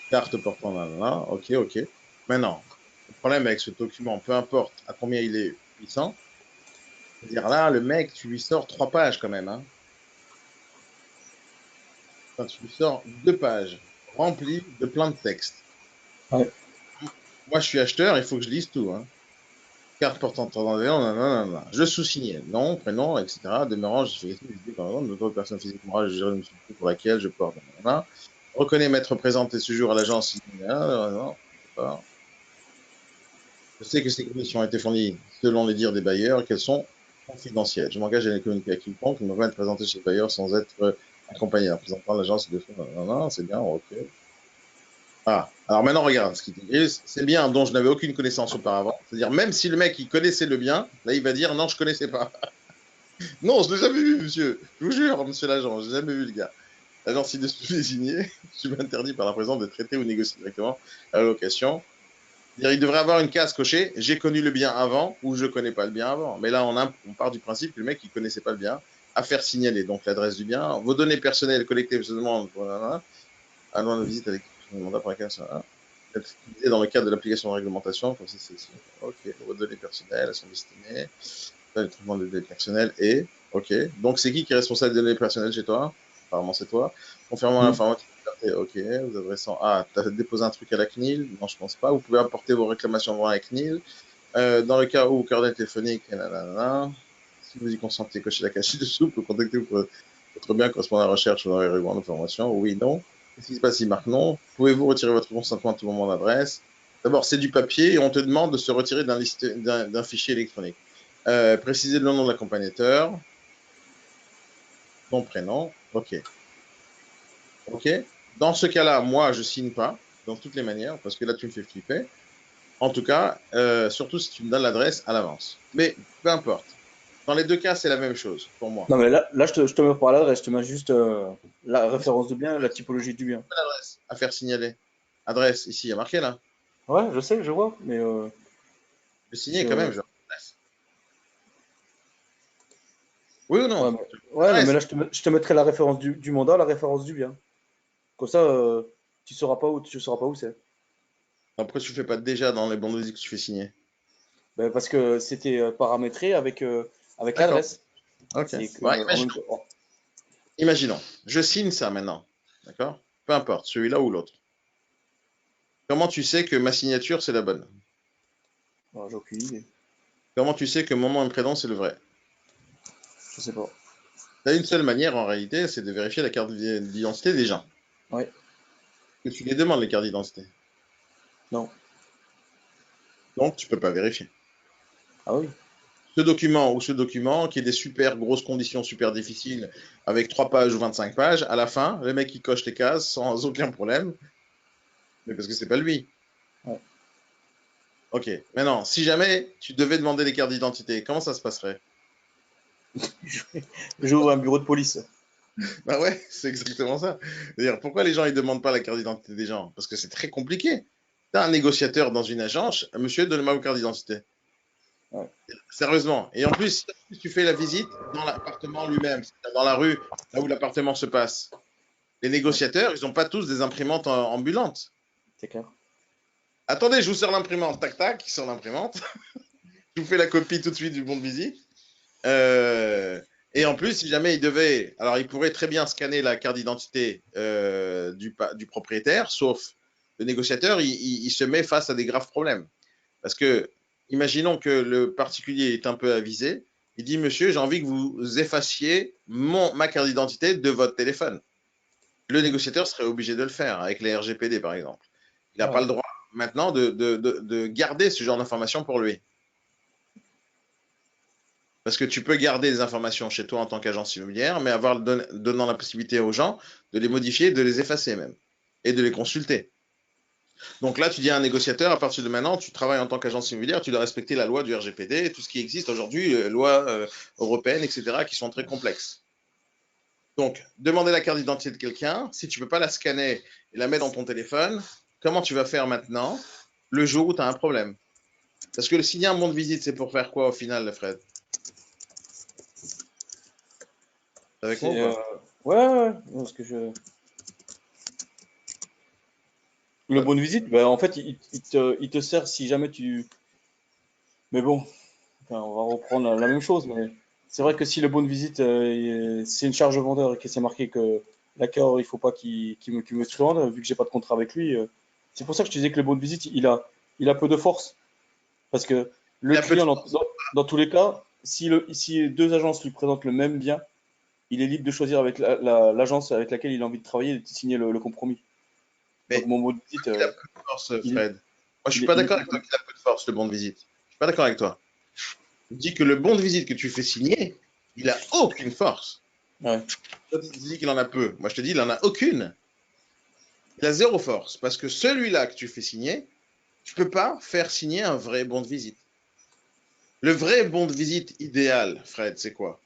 Carte portant, nanana. Ok, ok. Maintenant, le problème avec ce document, peu importe à combien il est puissant, c'est-à-dire là, le mec, tu lui sors 3 pages quand même, hein. Enfin, tu lui sors 2 pages remplies de plein de textes. Ouais. Moi, je suis acheteur, il faut que je lise tout, hein. Carte portant nanana. Je sous-signais, nom, prénom, etc. Demeurant, j'ai fait par exemple, d'autres personnes physiques morales, je gère une société pour laquelle je porte, nanana. Reconnais m'être présenté ce jour à l'agence. Non, pas. Je sais que ces commissions ont été fournies selon les dires des bailleurs et qu'elles sont confidentielles. Je m'engage à les communiquer à quiconque qui me va être présenté chez le bailleur sans être accompagné d'un représentant de l'agence de fonds. Non, non, c'est bien, ok. Ah, alors maintenant, regarde ce qu'il dit. C'est bien dont je n'avais aucune connaissance auparavant. C'est-à-dire, même si le mec, il connaissait le bien, là, il va dire non, je connaissais pas. Non, je l'ai jamais vu, monsieur. Je vous jure, monsieur l'agent, je l'ai jamais vu, le gars. L'agent ci-dessus désigné, je m'interdis par la présence de traiter ou négocier directement à la location. Il devrait avoir une case cochée. J'ai connu le bien avant ou je connais pas le bien avant. Mais là, on part du principe que le mec, il connaissait pas le bien. à faire signaler, donc l'adresse du bien, vos données personnelles collectées personnellement, allant de visite avec le mandat pour laquelle ça être utilisé dans le cadre de l'application de réglementation, comme c'est ici. Ok, vos données personnelles, elles sont destinées, le traitement des données personnelles et, ok, donc c'est qui est responsable des données personnelles chez toi? Apparemment c'est toi. Confirmant Mm. l'informatique, ok, vous adressant, tu as déposé un truc à la CNIL? Non, je pense pas. Vous pouvez apporter vos réclamations devant la CNIL. Dans le cas où coordonnées téléphoniques, nanana, si vous y consentez, cochez la case ci-dessous, vous pouvez contacter votre bien correspondant à la recherche ou dans les règlements d'information. Oui, non. Qu'est-ce qui se passe s'il marque non? Pouvez-vous retirer votre consentement à tout moment d'adresse? D'abord, c'est du papier et on te demande de se retirer d'un fichier électronique. Préciser le nom de l'accompagnateur, ton prénom, ok. Ok. Dans ce cas-là, moi, je signe pas, dans toutes les manières, parce que là, tu me fais flipper. En tout cas, surtout si tu me donnes l'adresse à l'avance. Mais peu importe. Dans les deux cas, c'est la même chose pour moi. Non, mais là je te mets pas l'adresse, je te mets juste la référence du bien, la typologie du bien. L'adresse à faire signaler. Adresse, ici, il y a marqué là. Ouais, je sais, je vois, mais Je signer quand même, je... genre. Oui ou non? Ouais, ouais, non, mais L'adresse. là, je te mettrai la référence du mandat, la référence du bien. Comme ça, tu sauras pas où c'est. Pourquoi tu ne fais pas déjà dans les bandes de que tu fais signer? Ben, parce que c'était paramétré avec D'accord. l'adresse. Ok. C'est que, Bon, en même temps. imaginons. Je signe ça maintenant. D'accord? Peu importe, celui-là ou l'autre. Comment tu sais que ma signature, c'est la bonne? Oh, j'ai aucune idée. Comment tu sais que mon nom et prénom, c'est le vrai? Je sais pas. Tu as une seule manière en réalité, c'est de vérifier la carte d'identité des gens. Ouais, Que tu les demandes, les cartes d'identité. non. Donc, tu ne peux pas vérifier. Ah oui. Ce document ou ce document qui est des super grosses conditions super difficiles avec 3 pages ou 25 pages, à la fin, le mec il coche les cases sans aucun problème, mais parce que c'est pas lui. Ouais. Ok, maintenant, si jamais tu devais demander les cartes d'identité, comment ça se passerait? J'ouvre un bureau de police. Bah ouais, c'est exactement ça. D'ailleurs, pourquoi les gens ils demandent pas la carte d'identité des gens? Parce que c'est très compliqué. Tu as un négociateur dans une agence, monsieur, donne-moi vos cartes d'identité. Ouais. Sérieusement. Et en plus, si tu fais la visite dans l'appartement lui-même, c'est-à-dire dans la rue, là où l'appartement se passe, les Ouais, négociateurs, ils n'ont pas tous des imprimantes ambulantes. c'est clair. Attendez, je vous sors l'imprimante. Tac, tac, il sort l'imprimante. Je vous fais la copie tout de suite du bon de visite. Euh, et en plus, si jamais il devait, alors il pourrait très bien scanner la carte d'identité du propriétaire, sauf le négociateur, il se met face à des graves problèmes. Parce que, imaginons que le particulier est un peu avisé, il dit, monsieur, j'ai envie que vous effaciez ma carte d'identité de votre téléphone. Le Mm. négociateur serait obligé de le faire, avec les RGPD par exemple. Il n'a Ah pas ouais. le droit maintenant de garder ce genre d'informations pour lui. Parce que tu peux garder des informations chez toi en tant qu'agence immobilière, mais donnant la possibilité aux gens de les modifier, de les effacer même, et de les consulter. Donc là, tu dis à un négociateur, à partir de maintenant, tu travailles en tant qu'agence immobilière, tu dois respecter la loi du RGPD, tout ce qui existe aujourd'hui, lois européennes, etc., qui sont très complexes. Donc, demander la carte d'identité de quelqu'un, si tu ne peux pas la scanner et la mettre dans ton téléphone, comment tu vas faire maintenant le jour où tu as un problème? Parce que signer un bon de visite, c'est pour faire quoi au final, Fred? T'es avec moi ou C'est pas? ouais, ouais, ouais, parce que le bon de visite, ben, en fait, il te sert si jamais tu. Mais bon, enfin, on va reprendre la même chose, mais c'est vrai que si le bon de visite, c'est une charge vendeur et que c'est marqué que l'accord, il faut pas qu'il me truande, vu que j'ai pas de contrat avec lui. C'est pour ça que je te disais que le bon de visite, il a peu de force. Parce que Il le y a peu de client, force. dans tous les cas, si deux agences lui présentent le même bien, il est libre de choisir avec l'agence avec laquelle il a envie de travailler et de signer le compromis. Donc Mais mon bon de visite, il a peu de force, il, Fred. Moi, je suis pas d'accord avec toi qu'il a peu de force, le bon de visite. Je suis pas d'accord avec toi. Je dis que le bon de visite que tu fais signer, il a aucune force. ouais, Toi, tu dis qu'il en a peu. Moi, je te dis, il en a aucune. Il a zéro force. Parce que celui-là que tu fais signer, tu peux pas faire signer un vrai bon de visite. Le vrai bon de visite idéal, Fred, c'est quoi?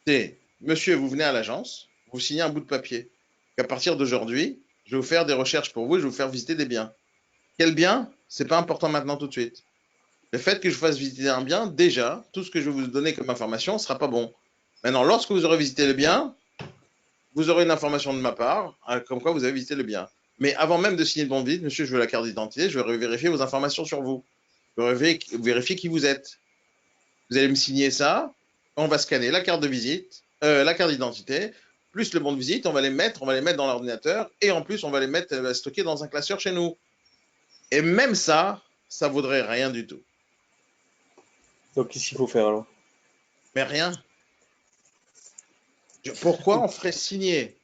C'est, monsieur, vous venez à l'agence, vous signez un bout de papier. Qu'à partir d'aujourd'hui, je vais vous faire des recherches pour vous et je vais vous faire visiter des biens. Quel bien? C'est pas important maintenant tout de suite. Le fait que je fasse visiter un bien, déjà, tout ce que je vais vous donner comme information ne sera pas bon. Maintenant, lorsque vous aurez visité le bien, vous aurez une information de ma part, comme quoi vous avez visité le bien. Mais avant même de signer le bon de visite, monsieur, je veux la carte d'identité, je vais vérifier vos informations sur vous. Je vais vérifier qui vous êtes. Vous allez me signer ça, on va scanner la carte de visite, la carte d'identité, plus le bon de visite, on va les mettre dans l'ordinateur, et en plus, on va les mettre stocker dans un classeur chez nous. Et même ça vaudrait rien du tout. Donc, qu'est-ce qu'il faut faire alors? Mais rien. Pourquoi on ferait signer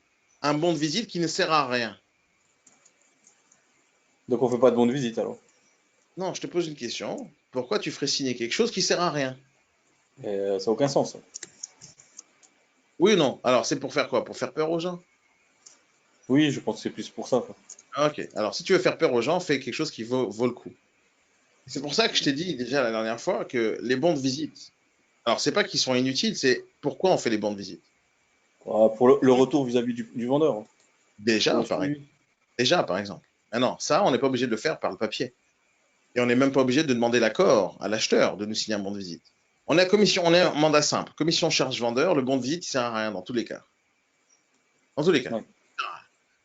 un bon de visite qui ne sert à rien? Donc, on fait pas de bon de visite alors. Non, je te pose une question. Pourquoi tu ferais signer quelque chose qui sert à rien? Et, ça n'a aucun sens, ça. Oui ou non? Alors, c'est pour faire quoi? Pour faire peur aux gens? Oui, je pense que c'est plus pour ça, quoi. Ok. Alors, si tu veux faire peur aux gens, fais quelque chose qui vaut le coup. C'est pour ça que je t'ai dit déjà la dernière fois que les bons de visite, alors c'est pas qu'ils sont inutiles, c'est pourquoi on fait les bons de visite. Pour le retour vis-à-vis du vendeur, hein. Pour Déjà, le suivi. déjà, par exemple. Ah non, ça, on n'est pas obligé de le faire par le papier. Et on n'est même pas obligé de demander l'accord à l'acheteur de nous signer un bon de visite. On est en mandat simple. Commission charge vendeur, le bon de visite, il sert à rien dans tous les cas. Dans tous les cas. Ouais.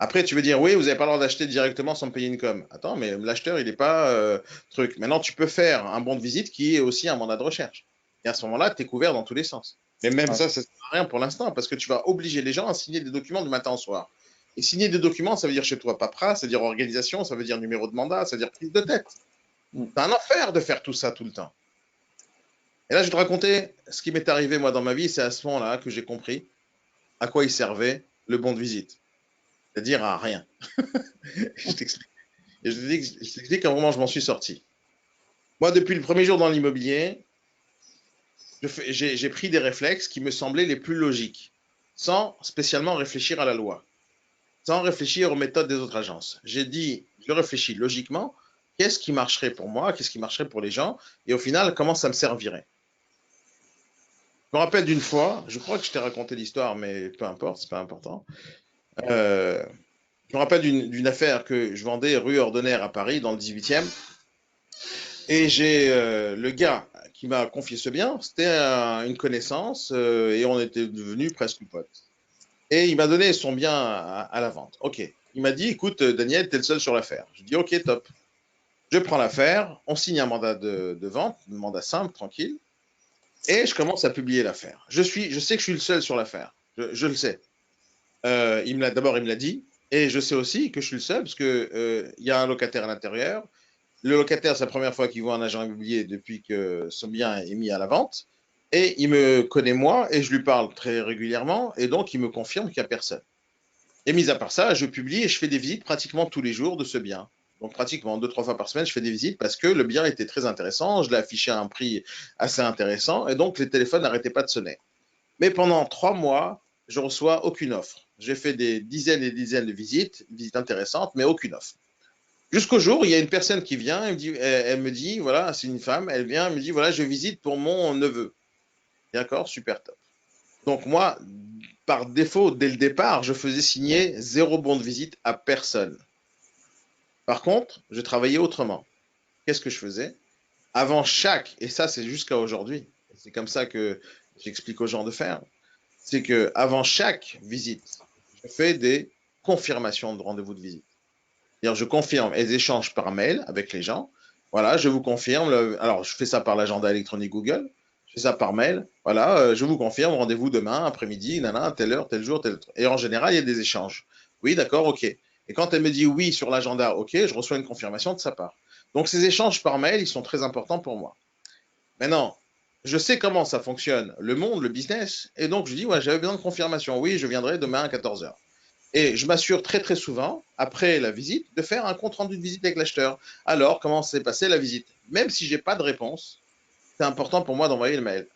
Après, tu veux dire, oui, vous n'avez pas le droit d'acheter directement sans payer une com. Attends, mais l'acheteur, il n'est pas truc. Maintenant, tu peux faire un bon de visite qui est aussi un mandat de recherche. Et à ce moment-là, tu es couvert dans tous les sens. Mais même Ouais. ça ne sert à rien pour l'instant, parce que tu vas obliger les gens à signer des documents du matin au soir. Et signer des documents, ça veut dire chez toi paperasse, ça veut dire organisation, ça veut dire numéro de mandat, ça veut dire prise de tête. Mm. C'est un enfer de faire tout ça tout le temps. Et là, je vais te raconter ce qui m'est arrivé, moi, dans ma vie. C'est à ce moment-là que j'ai compris à quoi il servait le bon de visite. C'est-à-dire à rien. Je t'explique. Et je t'explique comment je m'en suis sorti. Moi, depuis le premier jour dans l'immobilier, j'ai pris des réflexes qui me semblaient les plus logiques, sans spécialement réfléchir à la loi, sans réfléchir aux méthodes des autres agences. J'ai dit, je réfléchis logiquement, qu'est-ce qui marcherait pour moi, qu'est-ce qui marcherait pour les gens, et au final, comment ça me servirait. Je me rappelle d'une fois, je crois que je t'ai raconté l'histoire, mais peu importe, c'est pas important. Euh, je me rappelle d'une affaire que je vendais rue Ordonnaire à Paris, dans le 18e. Et j'ai le gars qui m'a confié ce bien, c'était une connaissance et on était devenus presque potes. Et il m'a donné son bien à la vente. Ok. Il m'a dit, écoute, Daniel, t'es le seul sur l'affaire. Je dis, ok, top. Je prends l'affaire, on signe un mandat de vente, un mandat simple, tranquille, et je commence à publier l'affaire. Je sais que je suis le seul sur l'affaire. Je le sais. D'abord, il me l'a dit, et je sais aussi que je suis le seul parce que il y a un locataire à l'intérieur. Le locataire, c'est la première fois qu'il voit un agent immobilier depuis que son bien est mis à la vente. Et il me connaît moi et je lui parle très régulièrement et donc il me confirme qu'il n'y a personne. Et mis à part ça, je publie et je fais des visites pratiquement tous les jours de ce bien. Donc pratiquement 2, 3 fois par semaine, je fais des visites parce que le bien était très intéressant, je l'ai affiché à un prix assez intéressant et donc les téléphones n'arrêtaient pas de sonner. Mais pendant 3 mois, je reçois aucune offre. J'ai fait des dizaines et des dizaines de visites intéressantes, mais aucune offre. Jusqu'au jour, il y a une personne qui vient, elle me dit, voilà, c'est une femme, elle vient, elle me dit, voilà, je visite pour mon neveu. D'accord, super top. Donc moi, par défaut, dès le départ, je faisais signer 0 bon de visite à personne. Par contre, je travaillais autrement. Qu'est-ce que je faisais? Avant chaque, et ça c'est jusqu'à aujourd'hui, c'est comme ça que j'explique aux gens de faire, c'est que avant chaque visite, je fais des confirmations de rendez-vous de visite. C'est-à-dire, je confirme les échanges par mail avec les gens. Voilà, je vous confirme. Alors, je fais ça par l'agenda électronique Google. Je fais ça par mail. Voilà, je vous confirme. Rendez-vous demain, après-midi, nana, telle heure, tel jour, tel autre. Et en général, il y a des échanges. Oui, d'accord, ok. Et quand elle me dit oui sur l'agenda, ok, je reçois une confirmation de sa part. Donc, ces échanges par mail, ils sont très importants pour moi. Maintenant, je sais comment ça fonctionne, le monde, le business. Et donc, je dis, ouais, j'avais besoin de confirmation. Oui, je viendrai demain à 14 heures. Et je m'assure très très souvent, après la visite, de faire un compte rendu de visite avec l'acheteur. Alors, comment s'est passée la visite? Même si j'ai pas de réponse, c'est important pour moi d'envoyer le mail.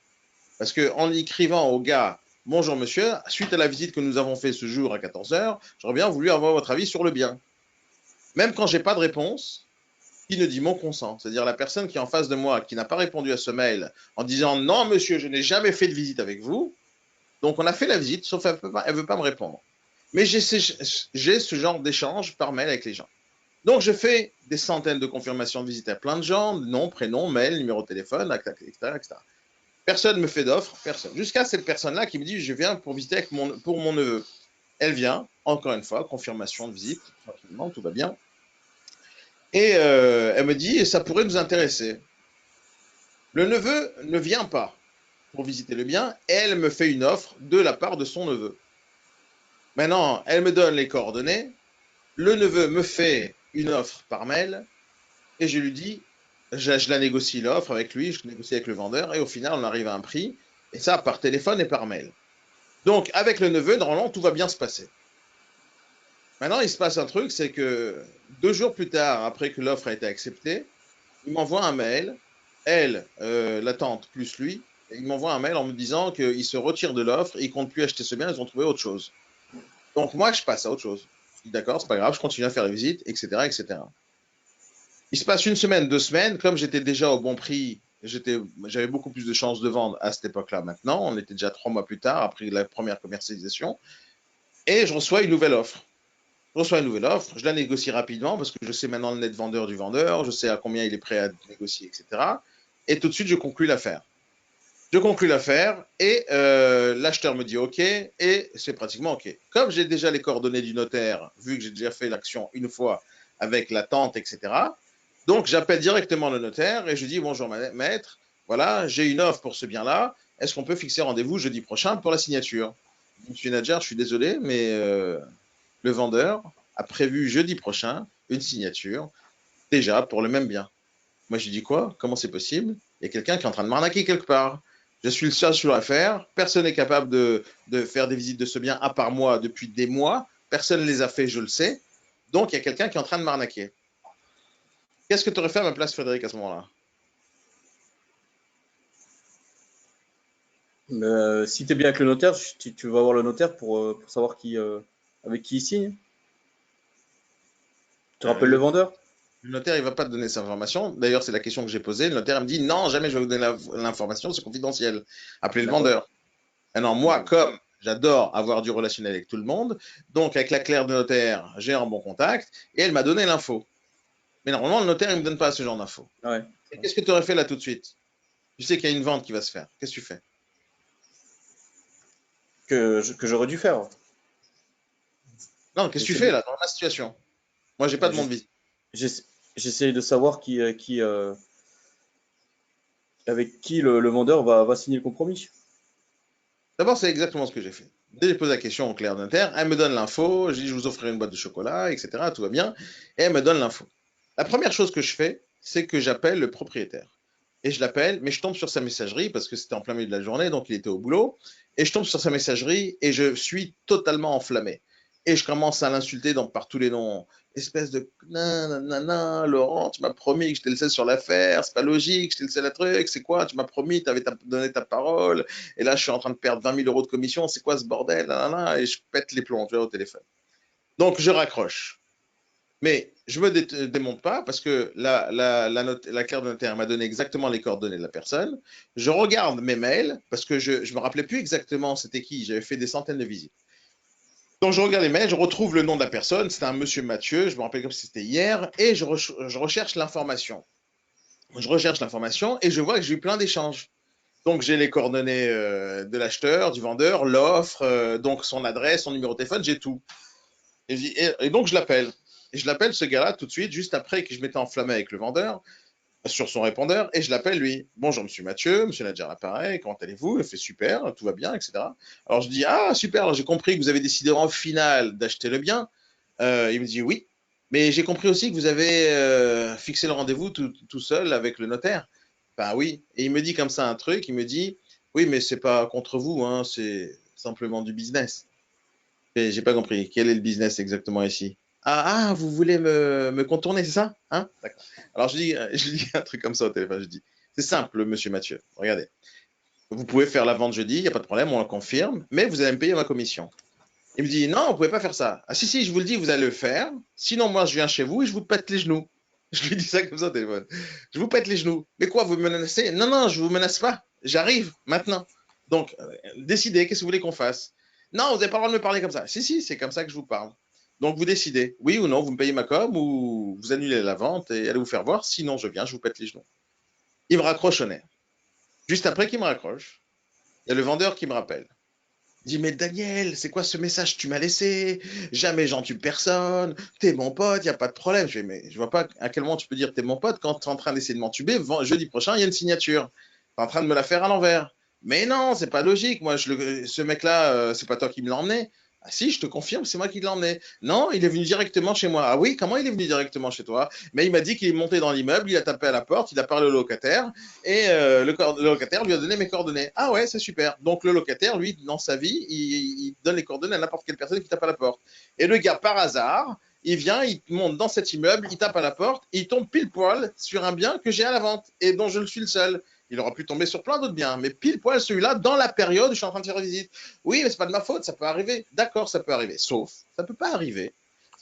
Parce que en écrivant au gars, bonjour monsieur, suite à la visite que nous avons fait ce jour à 14 heures, j'aurais bien voulu avoir votre avis sur le bien. Même quand j'ai pas de réponse, qui ne dit mon consent, c'est-à-dire la personne qui est en face de moi, qui n'a pas répondu à ce mail en disant non monsieur, je n'ai jamais fait de visite avec vous, donc on a fait la visite, sauf qu'elle ne veut pas me répondre. Mais j'ai ce genre d'échange par mail avec les gens. Donc je fais des centaines de confirmations de visite à plein de gens, nom, prénom, mail, numéro de téléphone, etc., etc. Personne me fait d'offre, personne. Jusqu'à cette personne-là qui me dit, je viens pour visiter pour mon neveu. Elle vient, encore une fois, confirmation de visite, tranquillement, tout va bien. Et elle me dit, ça pourrait nous intéresser. Le neveu ne vient pas pour visiter le bien, elle me fait une offre de la part de son neveu. Maintenant, elle me donne les coordonnées, le neveu me fait une offre par mail, et je lui dis, je la négocie l'offre avec lui, je négocie avec le vendeur, et au final, on arrive à un prix, et ça par téléphone et par mail. Donc, avec le neveu, normalement, tout va bien se passer. Maintenant, il se passe un truc, c'est que 2 jours plus tard, après que l'offre a été acceptée, il m'envoie un mail, elle, la tante, plus lui, et il m'envoie un mail en me disant qu'ils se retirent de l'offre, ils ne comptent plus acheter ce bien, ils ont trouvé autre chose. Donc moi, je passe à autre chose. Je dis d'accord, c'est pas grave, je continue à faire les visites, etc., etc. Il se passe une semaine, 2 semaines, comme j'étais déjà au bon prix, j'avais beaucoup plus de chances de vendre à cette époque-là. Maintenant, on était déjà 3 mois plus tard, après la première commercialisation, et je reçois une nouvelle offre. Je reçois une nouvelle offre, je la négocie rapidement parce que je sais maintenant le net vendeur du vendeur, je sais à combien il est prêt à négocier, etc. Et tout de suite, je conclue l'affaire. Je conclue l'affaire et l'acheteur me dit OK et c'est pratiquement OK. Comme j'ai déjà les coordonnées du notaire, vu que j'ai déjà fait l'action une fois avec la tente, etc., donc j'appelle directement le notaire et je dis bonjour maître, voilà, j'ai une offre pour ce bien-là, est-ce qu'on peut fixer rendez-vous jeudi prochain pour la signature? Monsieur Nadjar, je suis désolé, mais le vendeur a prévu jeudi prochain une signature déjà pour le même bien. Moi, je dis quoi? Comment c'est possible? Il y a quelqu'un qui est en train de m'arnaquer quelque part. Je suis le seul sur l'affaire. Personne n'est capable de faire des visites de ce bien à part moi depuis des mois. Personne ne les a fait, je le sais. Donc, il y a quelqu'un qui est en train de m'arnaquer. Qu'est-ce que tu aurais fait à ma place, Frédéric, à ce moment-là? Si tu es bien avec le notaire, tu vas voir le notaire pour savoir avec qui il signe. Tu rappelles le Le, vendeur? le notaire, il ne va pas te donner cette information. D'ailleurs, c'est la question que j'ai posée. Le notaire me dit non, jamais je vais vous donner l'information, c'est confidentiel. Appelez le D'accord. vendeur. Alors moi, comme j'adore avoir du relationnel avec tout le monde, donc avec la clerc de notaire, j'ai un bon contact, et elle m'a donné l'info. Mais normalement, le notaire, il ne me donne pas ce genre d'infos. Ouais. Et qu'est-ce que tu aurais fait là tout de suite? Tu sais qu'il y a une vente qui va se faire. Qu'est-ce que tu fais? Que j'aurais dû faire. Non, qu'est-ce que tu J'essaie fais de, là, dans ma situation? Moi, j'ai pas bah, de monde visite. j'essaie de savoir avec qui le vendeur va signer le compromis. D'abord, c'est exactement ce que j'ai fait. Dès que j'ai posé la question au clerc de notaire, elle me donne l'info, je dis je vous offrirai une boîte de chocolat, etc. Tout va bien. Et elle me donne l'info. La première chose que je fais, c'est que j'appelle le propriétaire. Et je l'appelle, mais je tombe sur sa messagerie parce que c'était en plein milieu de la journée, donc il était au boulot. Et je tombe sur sa messagerie et je suis totalement enflammé. Et je commence à l'insulter donc par tous les noms. Espèce de nanana, Laurent, tu m'as promis que je te laissais sur l'affaire, c'est pas logique, je te laissais la truc, c'est quoi? Tu m'as promis, tu avais donné ta parole, et là je suis en train de perdre 20 000 euros de commission, c'est quoi ce bordel? Nanana, et je pète les plombs, tu vois, au téléphone. Donc je raccroche. Mais je ne me démonte pas parce que la carte de notaire m'a donné exactement les coordonnées de la personne. Je regarde mes mails parce que je ne me rappelais plus exactement c'était qui. J'avais fait des centaines de visites. Donc je regarde les mails, je retrouve le nom de la personne. C'était un monsieur Mathieu, je me rappelle comme si c'était hier, et je recherche l'information. Je recherche l'information et je vois que j'ai eu plein d'échanges. Donc j'ai les coordonnées de l'acheteur, du vendeur, l'offre, donc son adresse, son numéro de téléphone, j'ai tout. Et donc je l'appelle. Et je l'appelle ce gars-là tout de suite, juste après que je m'étais enflammé avec le vendeur, sur son répondeur, et je l'appelle lui. Bonjour monsieur Mathieu, monsieur Nadjar l'appareil, comment allez-vous? Il fait super, tout va bien, etc. Alors je dis, ah super, alors j'ai compris que vous avez décidé en finale d'acheter le bien. Il me dit oui, mais j'ai compris aussi que vous avez fixé le rendez-vous tout seul avec le notaire. Ben oui, et il me dit comme ça un truc, il me dit, oui mais c'est pas contre vous, hein, c'est simplement du business. Et j'ai pas compris. Quel est le business exactement ici? Ah, vous voulez me contourner, c'est ça? Hein? D'accord. Alors je dis un truc comme ça au téléphone. Je dis, c'est simple, monsieur Mathieu. Regardez, vous pouvez faire la vente jeudi, il n'y a pas de problème, on la confirme, mais vous allez me payer ma commission. Il me dit, non, vous ne pouvez pas faire ça. Ah si, si, je vous le dis, vous allez le faire. Sinon, moi, je viens chez vous et je vous pète les genoux. Je lui dis ça comme ça au téléphone. Je vous pète les genoux. Mais quoi, vous me menacez? Non, non, je ne vous menace pas. J'arrive maintenant. Donc, décidez, qu'est-ce que vous voulez qu'on fasse? Non, vous n'avez pas le droit de me parler comme ça. Si, si, c'est comme ça que je vous parle. Donc, vous décidez. Oui ou non, vous me payez ma com ou vous annulez la vente et allez vous faire voir. Sinon, je viens, je vous pète les genoux. Il me raccroche au nez. Juste après qu'il me raccroche, il y a le vendeur qui me rappelle. Il dit, mais Daniel, c'est quoi ce message que tu m'as laissé? Jamais j'en tue personne. T'es mon pote, il n'y a pas de problème. Je fais, mais je vois pas à quel moment tu peux dire t'es mon pote quand tu es en train d'essayer de m'entuber. Jeudi prochain, il y a une signature. Tu es en train de me la faire à l'envers. Mais non, c'est pas logique. Moi, ce mec-là, c'est pas toi qui me l'as emmené. Ah si, je te confirme, c'est moi qui l'ai emmené. Non, il est venu directement chez moi. Ah oui, comment il est venu directement chez toi? Mais il m'a dit qu'il est monté dans l'immeuble, il a tapé à la porte, il a parlé au locataire et le locataire lui a donné mes coordonnées. Ah ouais, c'est super. Donc le locataire, lui, dans sa vie, il donne les coordonnées à n'importe quelle personne qui tape à la porte. Et le gars, par hasard, il vient, il monte dans cet immeuble, il tape à la porte, il tombe pile poil sur un bien que j'ai à la vente et dont je le suis le seul. Il aurait pu tomber sur plein d'autres biens, mais pile poil celui-là dans la période où je suis en train de faire visite. Oui, mais c'est pas de ma faute, ça peut arriver. D'accord, ça peut arriver. Sauf, ça peut pas arriver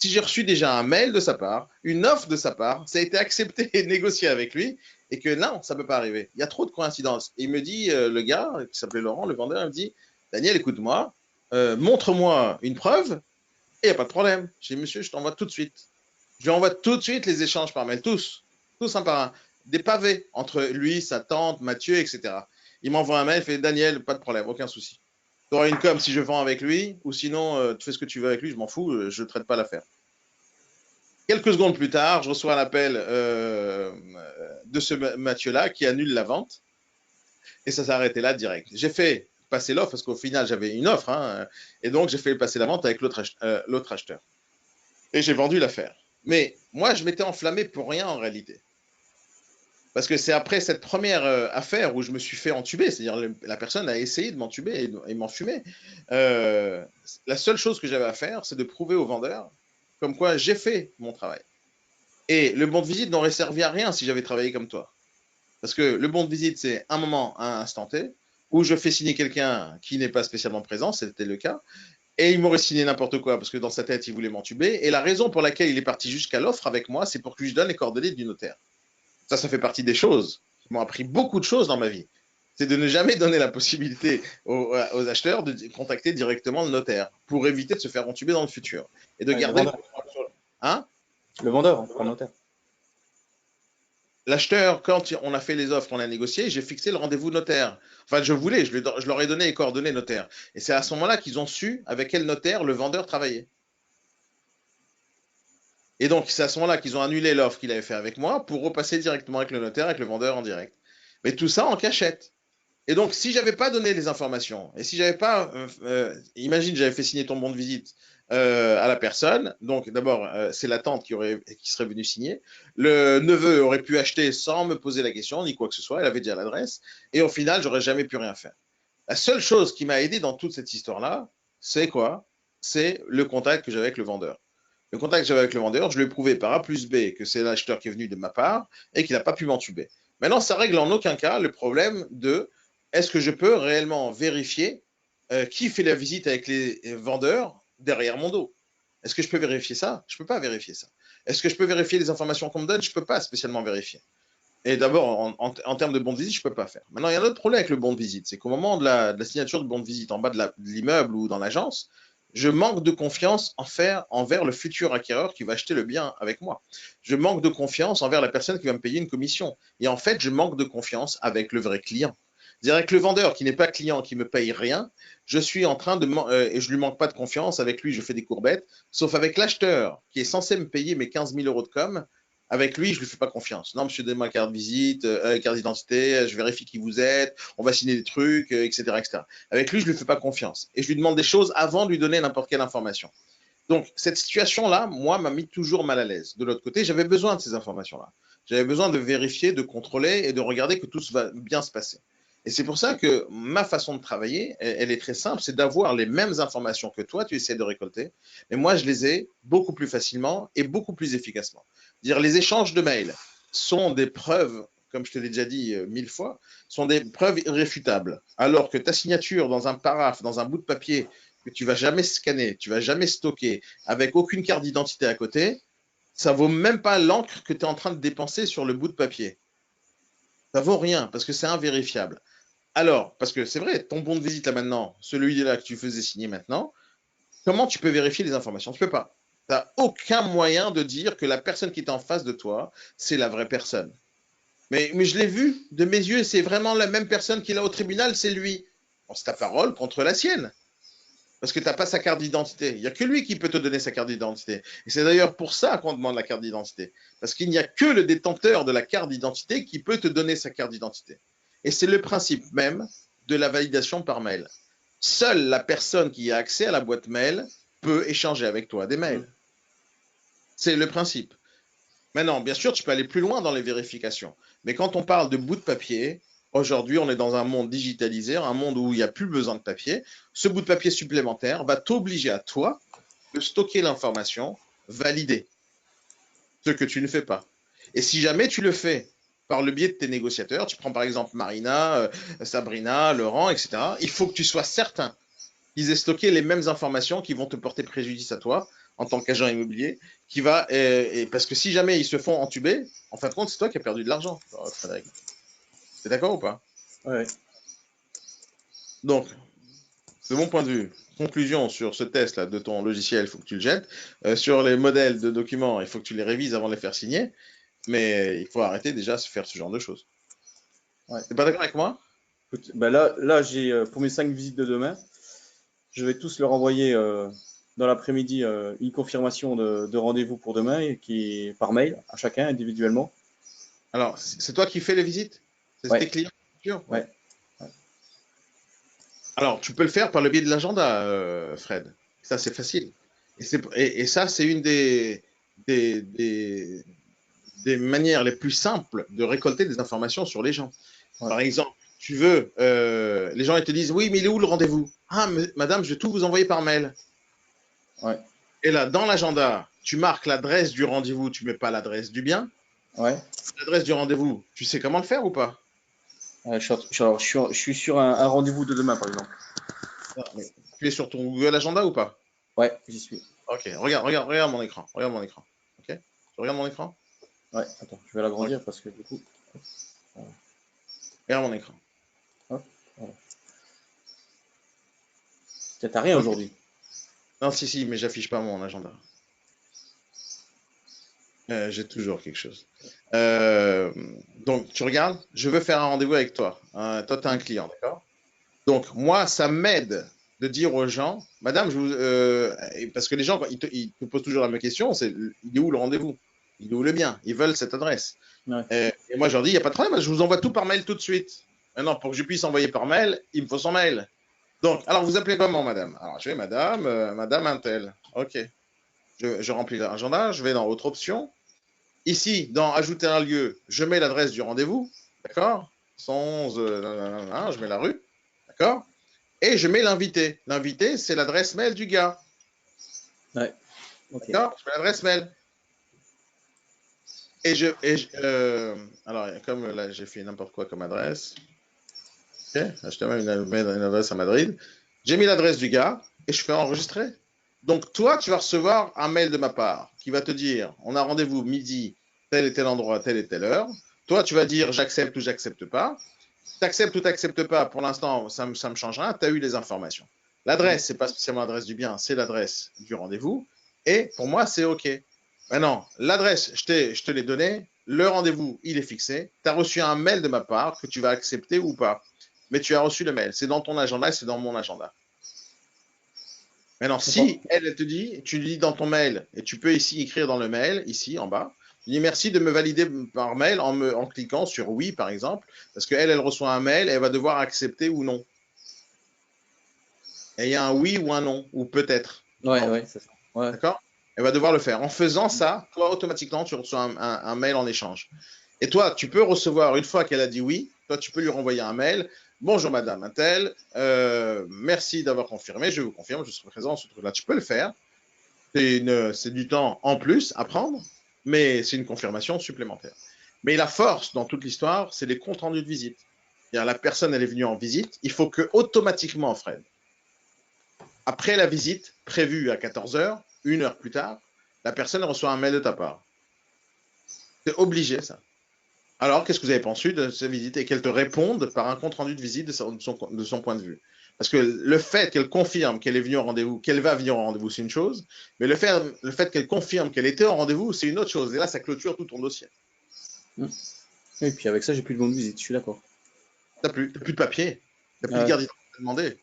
si j'ai reçu déjà un mail de sa part, une offre de sa part, ça a été accepté et négocié avec lui, et que non, ça ne peut pas arriver. Il y a trop de coïncidences. Et il me dit, le gars, qui s'appelait Laurent, le vendeur, il me dit, Daniel, écoute-moi, montre-moi une preuve, et il n'y a pas de problème. Je dis, monsieur, je t'envoie tout de suite. Je lui envoie tout de suite les échanges par mail, tous un par un. Des pavés entre lui, sa tante, Mathieu, etc. Il m'envoie un mail, il fait, Daniel, pas de problème, aucun souci. Tu auras une com si je vends avec lui, ou sinon, tu fais ce que tu veux avec lui, je m'en fous, je ne traite pas l'affaire. Quelques secondes plus tard, je reçois un appel de ce Mathieu-là qui annule la vente et ça s'est arrêté là direct. J'ai fait passer l'offre parce qu'au final, j'avais une offre et donc j'ai fait passer la vente avec l'autre acheteur. Et j'ai vendu l'affaire. Mais moi, je m'étais enflammé pour rien en réalité. Parce que c'est après cette première affaire où je me suis fait entuber, c'est-à-dire la personne a essayé de m'entuber et m'enfumer. La seule chose que j'avais à faire, c'est de prouver au vendeur comme quoi j'ai fait mon travail. Et le bon de visite n'aurait servi à rien si j'avais travaillé comme toi. Parce que le bon de visite, c'est un moment, un instant T, où je fais signer quelqu'un qui n'est pas spécialement présent, c'était le cas, et il m'aurait signé n'importe quoi, parce que dans sa tête, il voulait m'entuber. Et la raison pour laquelle il est parti jusqu'à l'offre avec moi, c'est pour que je lui donne les coordonnées du notaire. Ça fait partie des choses qui m'ont appris beaucoup de choses dans ma vie. C'est de ne jamais donner la possibilité aux acheteurs de contacter directement le notaire pour éviter de se faire entuber dans le futur. Et de Ouais, garder le contrôle sur... Hein? Le vendeur, hein, pas le notaire. L'acheteur, quand on a fait les offres, on a négocié, j'ai fixé le rendez-vous notaire. Enfin, je leur ai donné les coordonnées notaire. Et c'est à ce moment-là qu'ils ont su avec quel notaire le vendeur travaillait. Et donc, c'est à ce moment-là qu'ils ont annulé l'offre qu'il avait fait avec moi pour repasser directement avec le notaire, avec le vendeur en direct. Mais tout ça en cachette. Et donc, si j'avais pas donné les informations, et si j'avais pas, imagine, j'avais fait signer ton bon de visite à la personne. Donc, d'abord, c'est la tante qui serait venue signer. Le neveu aurait pu acheter sans me poser la question ni quoi que ce soit. Elle avait déjà l'adresse. Et au final, j'aurais jamais pu rien faire. La seule chose qui m'a aidé dans toute cette histoire-là, c'est quoi? C'est le contact que j'avais avec le vendeur. Le contact que j'avais avec le vendeur, je lui ai prouvé par A plus B que c'est l'acheteur qui est venu de ma part et qu'il n'a pas pu m'entuber. Maintenant, ça règle en aucun cas le problème de est-ce que je peux réellement vérifier qui fait la visite avec les vendeurs derrière mon dos? Est-ce que je peux vérifier ça? Je ne peux pas vérifier ça. Est-ce que je peux vérifier les informations qu'on me donne? Je ne peux pas spécialement vérifier. Et d'abord, en termes de bon de visite, je ne peux pas faire. Maintenant, il y a un autre problème avec le bon de visite, c'est qu'au moment de la signature de bon de visite en bas de l'immeuble ou dans l'agence, je manque de confiance envers le futur acquéreur qui va acheter le bien avec moi. Je manque de confiance envers la personne qui va me payer une commission. Et en fait, je manque de confiance avec le vrai client. C'est-à-dire avec le vendeur qui n'est pas client, qui me paye rien, je suis en train de et je lui manque pas de confiance. Avec lui, je fais des courbettes. Sauf avec l'acheteur qui est censé me payer mes 15 000 euros de com, avec lui, je ne lui fais pas confiance. Non, monsieur, donnez-moi carte visite, carte d'identité, je vérifie qui vous êtes, on va signer des trucs, etc., etc. Avec lui, je ne lui fais pas confiance. Et je lui demande des choses avant de lui donner n'importe quelle information. Donc, cette situation-là, moi, m'a mis toujours mal à l'aise. De l'autre côté, j'avais besoin de ces informations-là. J'avais besoin de vérifier, de contrôler et de regarder que tout va bien se passer. Et c'est pour ça que ma façon de travailler, elle est très simple, c'est d'avoir les mêmes informations que toi, tu essaies de récolter, mais moi, je les ai beaucoup plus facilement et beaucoup plus efficacement. Dire les échanges de mails sont des preuves, comme je te l'ai déjà dit 1000 fois, sont des preuves irréfutables. Alors que ta signature dans un paraphe, dans un bout de papier que tu vas jamais scanner, tu vas jamais stocker, avec aucune carte d'identité à côté, ça vaut même pas l'encre que tu es en train de dépenser sur le bout de papier. Ça vaut rien parce que c'est invérifiable. Alors, parce que c'est vrai, ton bon de visite là maintenant, celui-là que tu faisais signer maintenant, comment tu peux vérifier les informations? Tu ne peux pas. Tu n'as aucun moyen de dire que la personne qui est en face de toi, c'est la vraie personne. Mais je l'ai vu de mes yeux, c'est vraiment la même personne qui est là au tribunal, c'est lui. Bon, c'est ta parole contre la sienne. Parce que tu n'as pas sa carte d'identité. Il n'y a que lui qui peut te donner sa carte d'identité. Et c'est d'ailleurs pour ça qu'on demande la carte d'identité. Parce qu'il n'y a que le détenteur de la carte d'identité qui peut te donner sa carte d'identité. Et c'est le principe même de la validation par mail. Seule la personne qui a accès à la boîte mail peut échanger avec toi des mails. C'est le principe. Maintenant, bien sûr, tu peux aller plus loin dans les vérifications. Mais quand on parle de bout de papier, aujourd'hui, on est dans un monde digitalisé, un monde où il n'y a plus besoin de papier. Ce bout de papier supplémentaire va t'obliger à toi de stocker l'information, valider ce que tu ne fais pas. Et si jamais tu le fais par le biais de tes négociateurs, tu prends par exemple Marina, Sabrina, Laurent, etc., il faut que tu sois certain qu'ils aient stocké les mêmes informations qui vont te porter préjudice à toi en tant qu'agent immobilier, parce que si jamais ils se font entuber, en fin de compte, c'est toi qui as perdu de l'argent, Frédéric. T'es d'accord ou pas? Ouais. Donc, de mon point de vue, conclusion sur ce test-là de ton logiciel, il faut que tu le jettes. Sur les modèles de documents, il faut que tu les révises avant de les faire signer. Mais il faut arrêter déjà de faire ce genre de choses. Ouais. T'es pas d'accord avec moi? Ben là j'ai pour mes 5 visites de demain, je vais tous leur envoyer dans l'après-midi une confirmation de rendez-vous pour demain et qui est par mail à chacun individuellement. Alors, c'est toi qui fais les visites? C'est tes Ouais, clients? Sûr? Ouais. ouais, ouais. Alors, tu peux le faire par le biais de l'agenda, Fred. Ça, c'est facile. Et ça, c'est une des, des, des manières les plus simples de récolter des informations sur les gens. Ouais. Par exemple, tu veux, les gens ils te disent, oui, mais il est où le rendez-vous? Ah, madame, je vais tout vous envoyer par mail. Ouais. Et là, dans l'agenda, tu marques l'adresse du rendez-vous, tu mets pas l'adresse du bien. Ouais. L'adresse du rendez-vous, tu sais comment le faire ou pas? Ouais, alors, je suis sur un rendez-vous de demain, par exemple. Ah, mais tu es sur ton Google Agenda ou pas? Ouais, j'y suis. Ok, regarde mon écran. Regarde mon écran. Ok? Tu regardes mon écran? Ouais, attends, je vais Ok, l'agrandir parce que du coup, voilà. regarde mon écran. Hop, voilà. Tiens, t'as rien Ok. aujourd'hui. Non, si, mais j'affiche pas mon agenda. J'ai toujours quelque chose. Euh, donc, tu regardes, je veux faire un rendez-vous avec toi. Toi, tu es un client, d'accord? Donc, moi, ça m'aide de dire aux gens, madame, parce que les gens, ils te posent toujours la même question, c'est il est où le rendez-vous? Il est où le bien? Ils veulent cette adresse. Ouais. Et moi, je leur dis, il n'y a pas de problème, je vous envoie tout par mail tout de suite. Maintenant, pour que je puisse envoyer par mail, il me faut son mail. Donc, alors, vous appelez comment, madame? Alors, je vais, madame, madame Intel. OK. Je remplis l'agenda, je vais dans autre option. Ici, dans ajouter un lieu, je mets l'adresse du rendez-vous. D'accord? 111, je mets la rue. D'accord? Et je mets l'invité. L'invité, c'est l'adresse mail du gars. Ouais. Ok. D'accord? Je mets l'adresse mail. Alors, comme là, j'ai fait n'importe quoi comme adresse. Ok? Je te mets une adresse à Madrid. J'ai mis l'adresse du gars et je fais enregistrer. Donc, toi, tu vas recevoir un mail de ma part qui va te dire on a rendez-vous midi, tel et tel endroit, telle et telle heure. Toi, tu vas dire j'accepte ou j'accepte pas. T'acceptes ou t'acceptes pas, pour l'instant, ça me change rien. Tu as eu les informations. L'adresse, c'est pas spécialement l'adresse du bien, c'est l'adresse du rendez-vous. Et pour moi, c'est OK. Maintenant, l'adresse, je te l'ai donnée. Le rendez-vous, il est fixé. Tu as reçu un mail de ma part que tu vas accepter ou pas. Mais tu as reçu le mail. C'est dans ton agenda et c'est dans mon agenda. Maintenant, D'accord. si elle te dit, tu lis dans ton mail, et tu peux ici écrire dans le mail, ici en bas, tu dis merci de me valider par mail en cliquant sur oui, par exemple, parce qu'elle, elle reçoit un mail, et elle va devoir accepter ou non. Et il y a un oui ou un non, ou peut-être. Ouais, Non. ouais, c'est ça. Ouais. D'accord? Elle va devoir le faire. En faisant ça, toi, automatiquement, tu reçois un mail en échange. Et toi, tu peux recevoir, une fois qu'elle a dit oui, toi, tu peux lui renvoyer un mail. Bonjour, madame Intel. Merci d'avoir confirmé. Je vous confirme, je serai présent sur ce truc-là. Tu peux le faire. C'est du temps en plus à prendre, mais c'est une confirmation supplémentaire. Mais la force dans toute l'histoire, c'est les comptes rendus de visite. La personne, elle est venue en visite. Il faut que automatiquement, Fred, après la visite prévue à 14 heures, une heure plus tard, la personne reçoit un mail de ta part. C'est obligé, ça. Alors, qu'est-ce que vous avez pensé de cette visite et qu'elle te réponde par un compte rendu de visite de son point de vue? Parce que le fait qu'elle confirme qu'elle est venue au rendez-vous, qu'elle va venir au rendez-vous, c'est une chose, mais le fait qu'elle confirme qu'elle était au rendez-vous, c'est une autre chose. Et là, ça clôture tout ton dossier. Mm. Et puis avec ça, j'ai plus de bon de visite, je suis d'accord. T'as plus de papier. T'as plus de Ouais, carte d'identité à demander.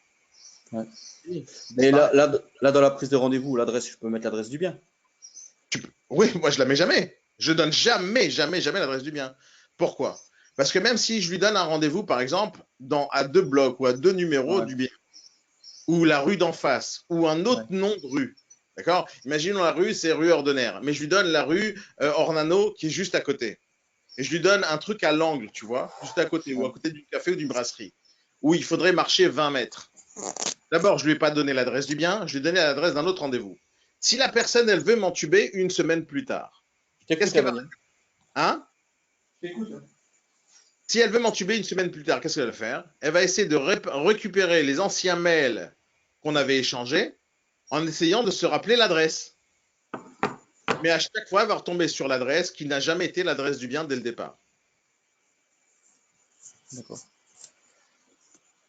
ouais. Oui, c'est Mais pareil. là, dans la prise de rendez-vous, l'adresse, je peux mettre l'adresse du bien. Oui, moi je la mets jamais. Je donne jamais, jamais, jamais l'adresse du bien. Pourquoi? Parce que même si je lui donne un rendez-vous, par exemple, à 2 blocs ou à 2 numéros Ouais, du bien, ou la rue d'en face, ou un autre ouais, nom de rue, d'accord? Imaginons la rue, c'est rue Ordonnaire, mais je lui donne la rue Ornano qui est juste à côté. Et je lui donne un truc à l'angle, tu vois, juste à côté, ou ouais. à côté du café ou d'une brasserie, où il faudrait marcher 20 mètres. D'abord, je ne lui ai pas donné l'adresse du bien, je lui ai donné l'adresse d'un autre rendez-vous. Si la personne, elle veut m'entuber une semaine plus tard, Je qu'est-ce t'écoute, qu'elle va... Amani. Hein? Je t'écoute. Si elle veut m'entuber une semaine plus tard, qu'est-ce qu'elle va faire? Elle va essayer de récupérer les anciens mails qu'on avait échangés en essayant de se rappeler l'adresse. Mais à chaque fois, elle va retomber sur l'adresse qui n'a jamais été l'adresse du bien dès le départ. D'accord.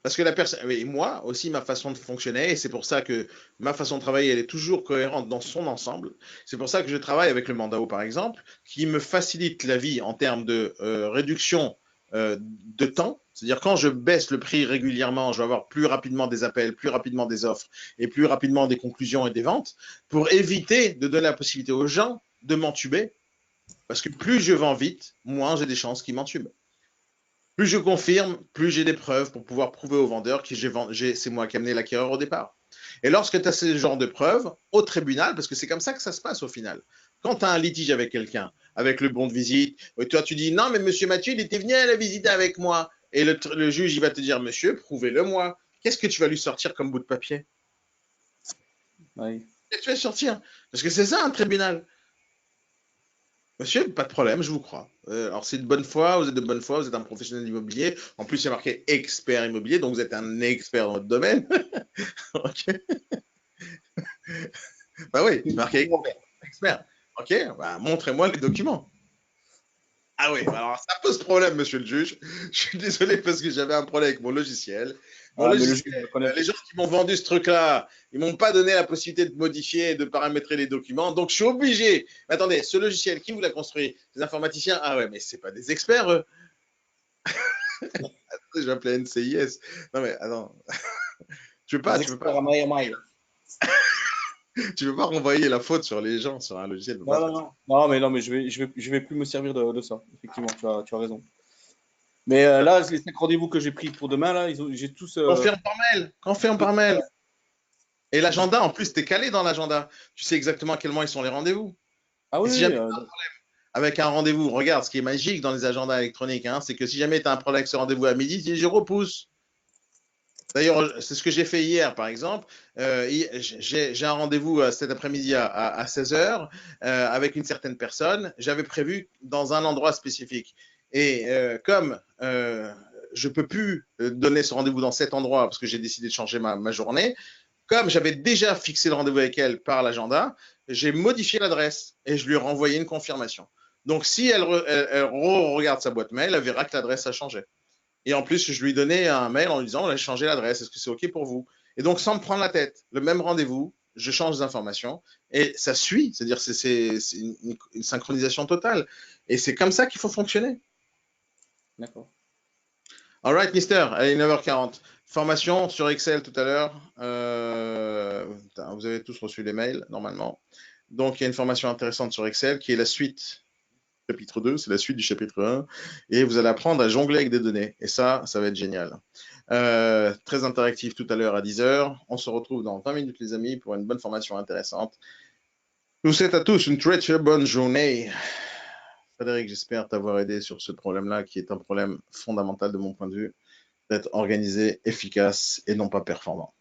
Parce que la personne, et moi aussi, ma façon de fonctionner, et c'est pour ça que ma façon de travailler, elle est toujours cohérente dans son ensemble. C'est pour ça que je travaille avec le Mandao, par exemple, qui me facilite la vie en termes de réduction de temps. C'est-à-dire quand je baisse le prix régulièrement, je vais avoir plus rapidement des appels, plus rapidement des offres et plus rapidement des conclusions et des ventes pour éviter de donner la possibilité aux gens de m'entuber. Parce que plus je vends vite, moins j'ai des chances qu'ils m'entubent. Plus je confirme, plus j'ai des preuves pour pouvoir prouver au vendeur que c'est moi qui ai amené l'acquéreur au départ. Et lorsque tu as ce genre de preuves, au tribunal, parce que c'est comme ça que ça se passe au final, quand tu as un litige avec quelqu'un, avec le bon de visite, toi tu dis non, mais monsieur Mathieu, il était venu à la visite avec moi. Et le juge, il va te dire, monsieur, prouvez-le moi. Qu'est-ce que tu vas lui sortir comme bout de papier? Ouais. Qu'est-ce que tu vas sortir? Parce que c'est ça un tribunal. Monsieur, pas de problème, je vous crois. Alors, c'est de bonne foi, vous êtes de bonne foi, vous êtes un professionnel immobilier. En plus, il y a marqué expert immobilier, donc vous êtes un expert dans votre domaine. Ok. Bah oui, marqué expert. Ok, bah, montrez-moi les documents. Ah oui, alors ça pose problème, monsieur le juge. Je suis désolé parce que j'avais un problème avec mon logiciel. Mon Ah, mais le logiciel, juge, je le connais. les gens qui m'ont vendu ce truc-là, ils m'ont pas donné la possibilité de modifier et de paramétrer les documents. Donc, je suis obligé. Mais attendez, ce logiciel, qui vous l'a construit? Les informaticiens? Ah ouais, mais c'est pas des experts, eux. Je vais appeler NCIS. Non mais attends, Les tu peux experts pas, à maille à maille. tu peux pas renvoyer la faute sur les gens sur un logiciel, ça peut pas Non, se non, faire ça. non. Non, mais je vais plus me servir de ça. Effectivement, tu as raison. Mais là, les 5 rendez-vous que j'ai pris pour demain, là, j'ai tous. Confirme par mail. Et l'agenda, en plus, t'es calé dans l'agenda. Tu sais exactement à quel moment ils sont les rendez-vous. Ah Et oui, si oui. jamais avec un rendez-vous, regarde, ce qui est magique dans les agendas électroniques, hein, c'est que si jamais tu as un problème avec ce rendez-vous à midi, tu dis je repousse. D'ailleurs, c'est ce que j'ai fait hier, par exemple. J'ai un rendez-vous cet après-midi à 16 heures avec une certaine personne. J'avais prévu dans un endroit spécifique. Et comme je ne peux plus donner ce rendez-vous dans cet endroit parce que j'ai décidé de changer ma journée, comme j'avais déjà fixé le rendez-vous avec elle par l'agenda, j'ai modifié l'adresse et je lui ai renvoyé une confirmation. Donc, si elle regarde sa boîte mail, elle verra que l'adresse a changé. Et en plus, je lui donnais un mail en lui disant, on a changé l'adresse, est-ce que c'est OK pour vous? Et donc, sans me prendre la tête, le même rendez-vous, je change les informations et ça suit, c'est-à-dire c'est une synchronisation totale. Et c'est comme ça qu'il faut fonctionner. D'accord. All right, mister, allez, 9h40. Formation sur Excel tout à l'heure. Vous avez tous reçu les mails, normalement. Donc, il y a une formation intéressante sur Excel qui est la suite chapitre 2, c'est la suite du chapitre 1, et vous allez apprendre à jongler avec des données, et ça va être génial. Très interactif tout à l'heure à 10h, on se retrouve dans 20 minutes les amis pour une bonne formation intéressante. Je vous souhaite à tous une très très bonne journée. Frédéric, j'espère t'avoir aidé sur ce problème-là, qui est un problème fondamental de mon point de vue, d'être organisé, efficace et non pas performant.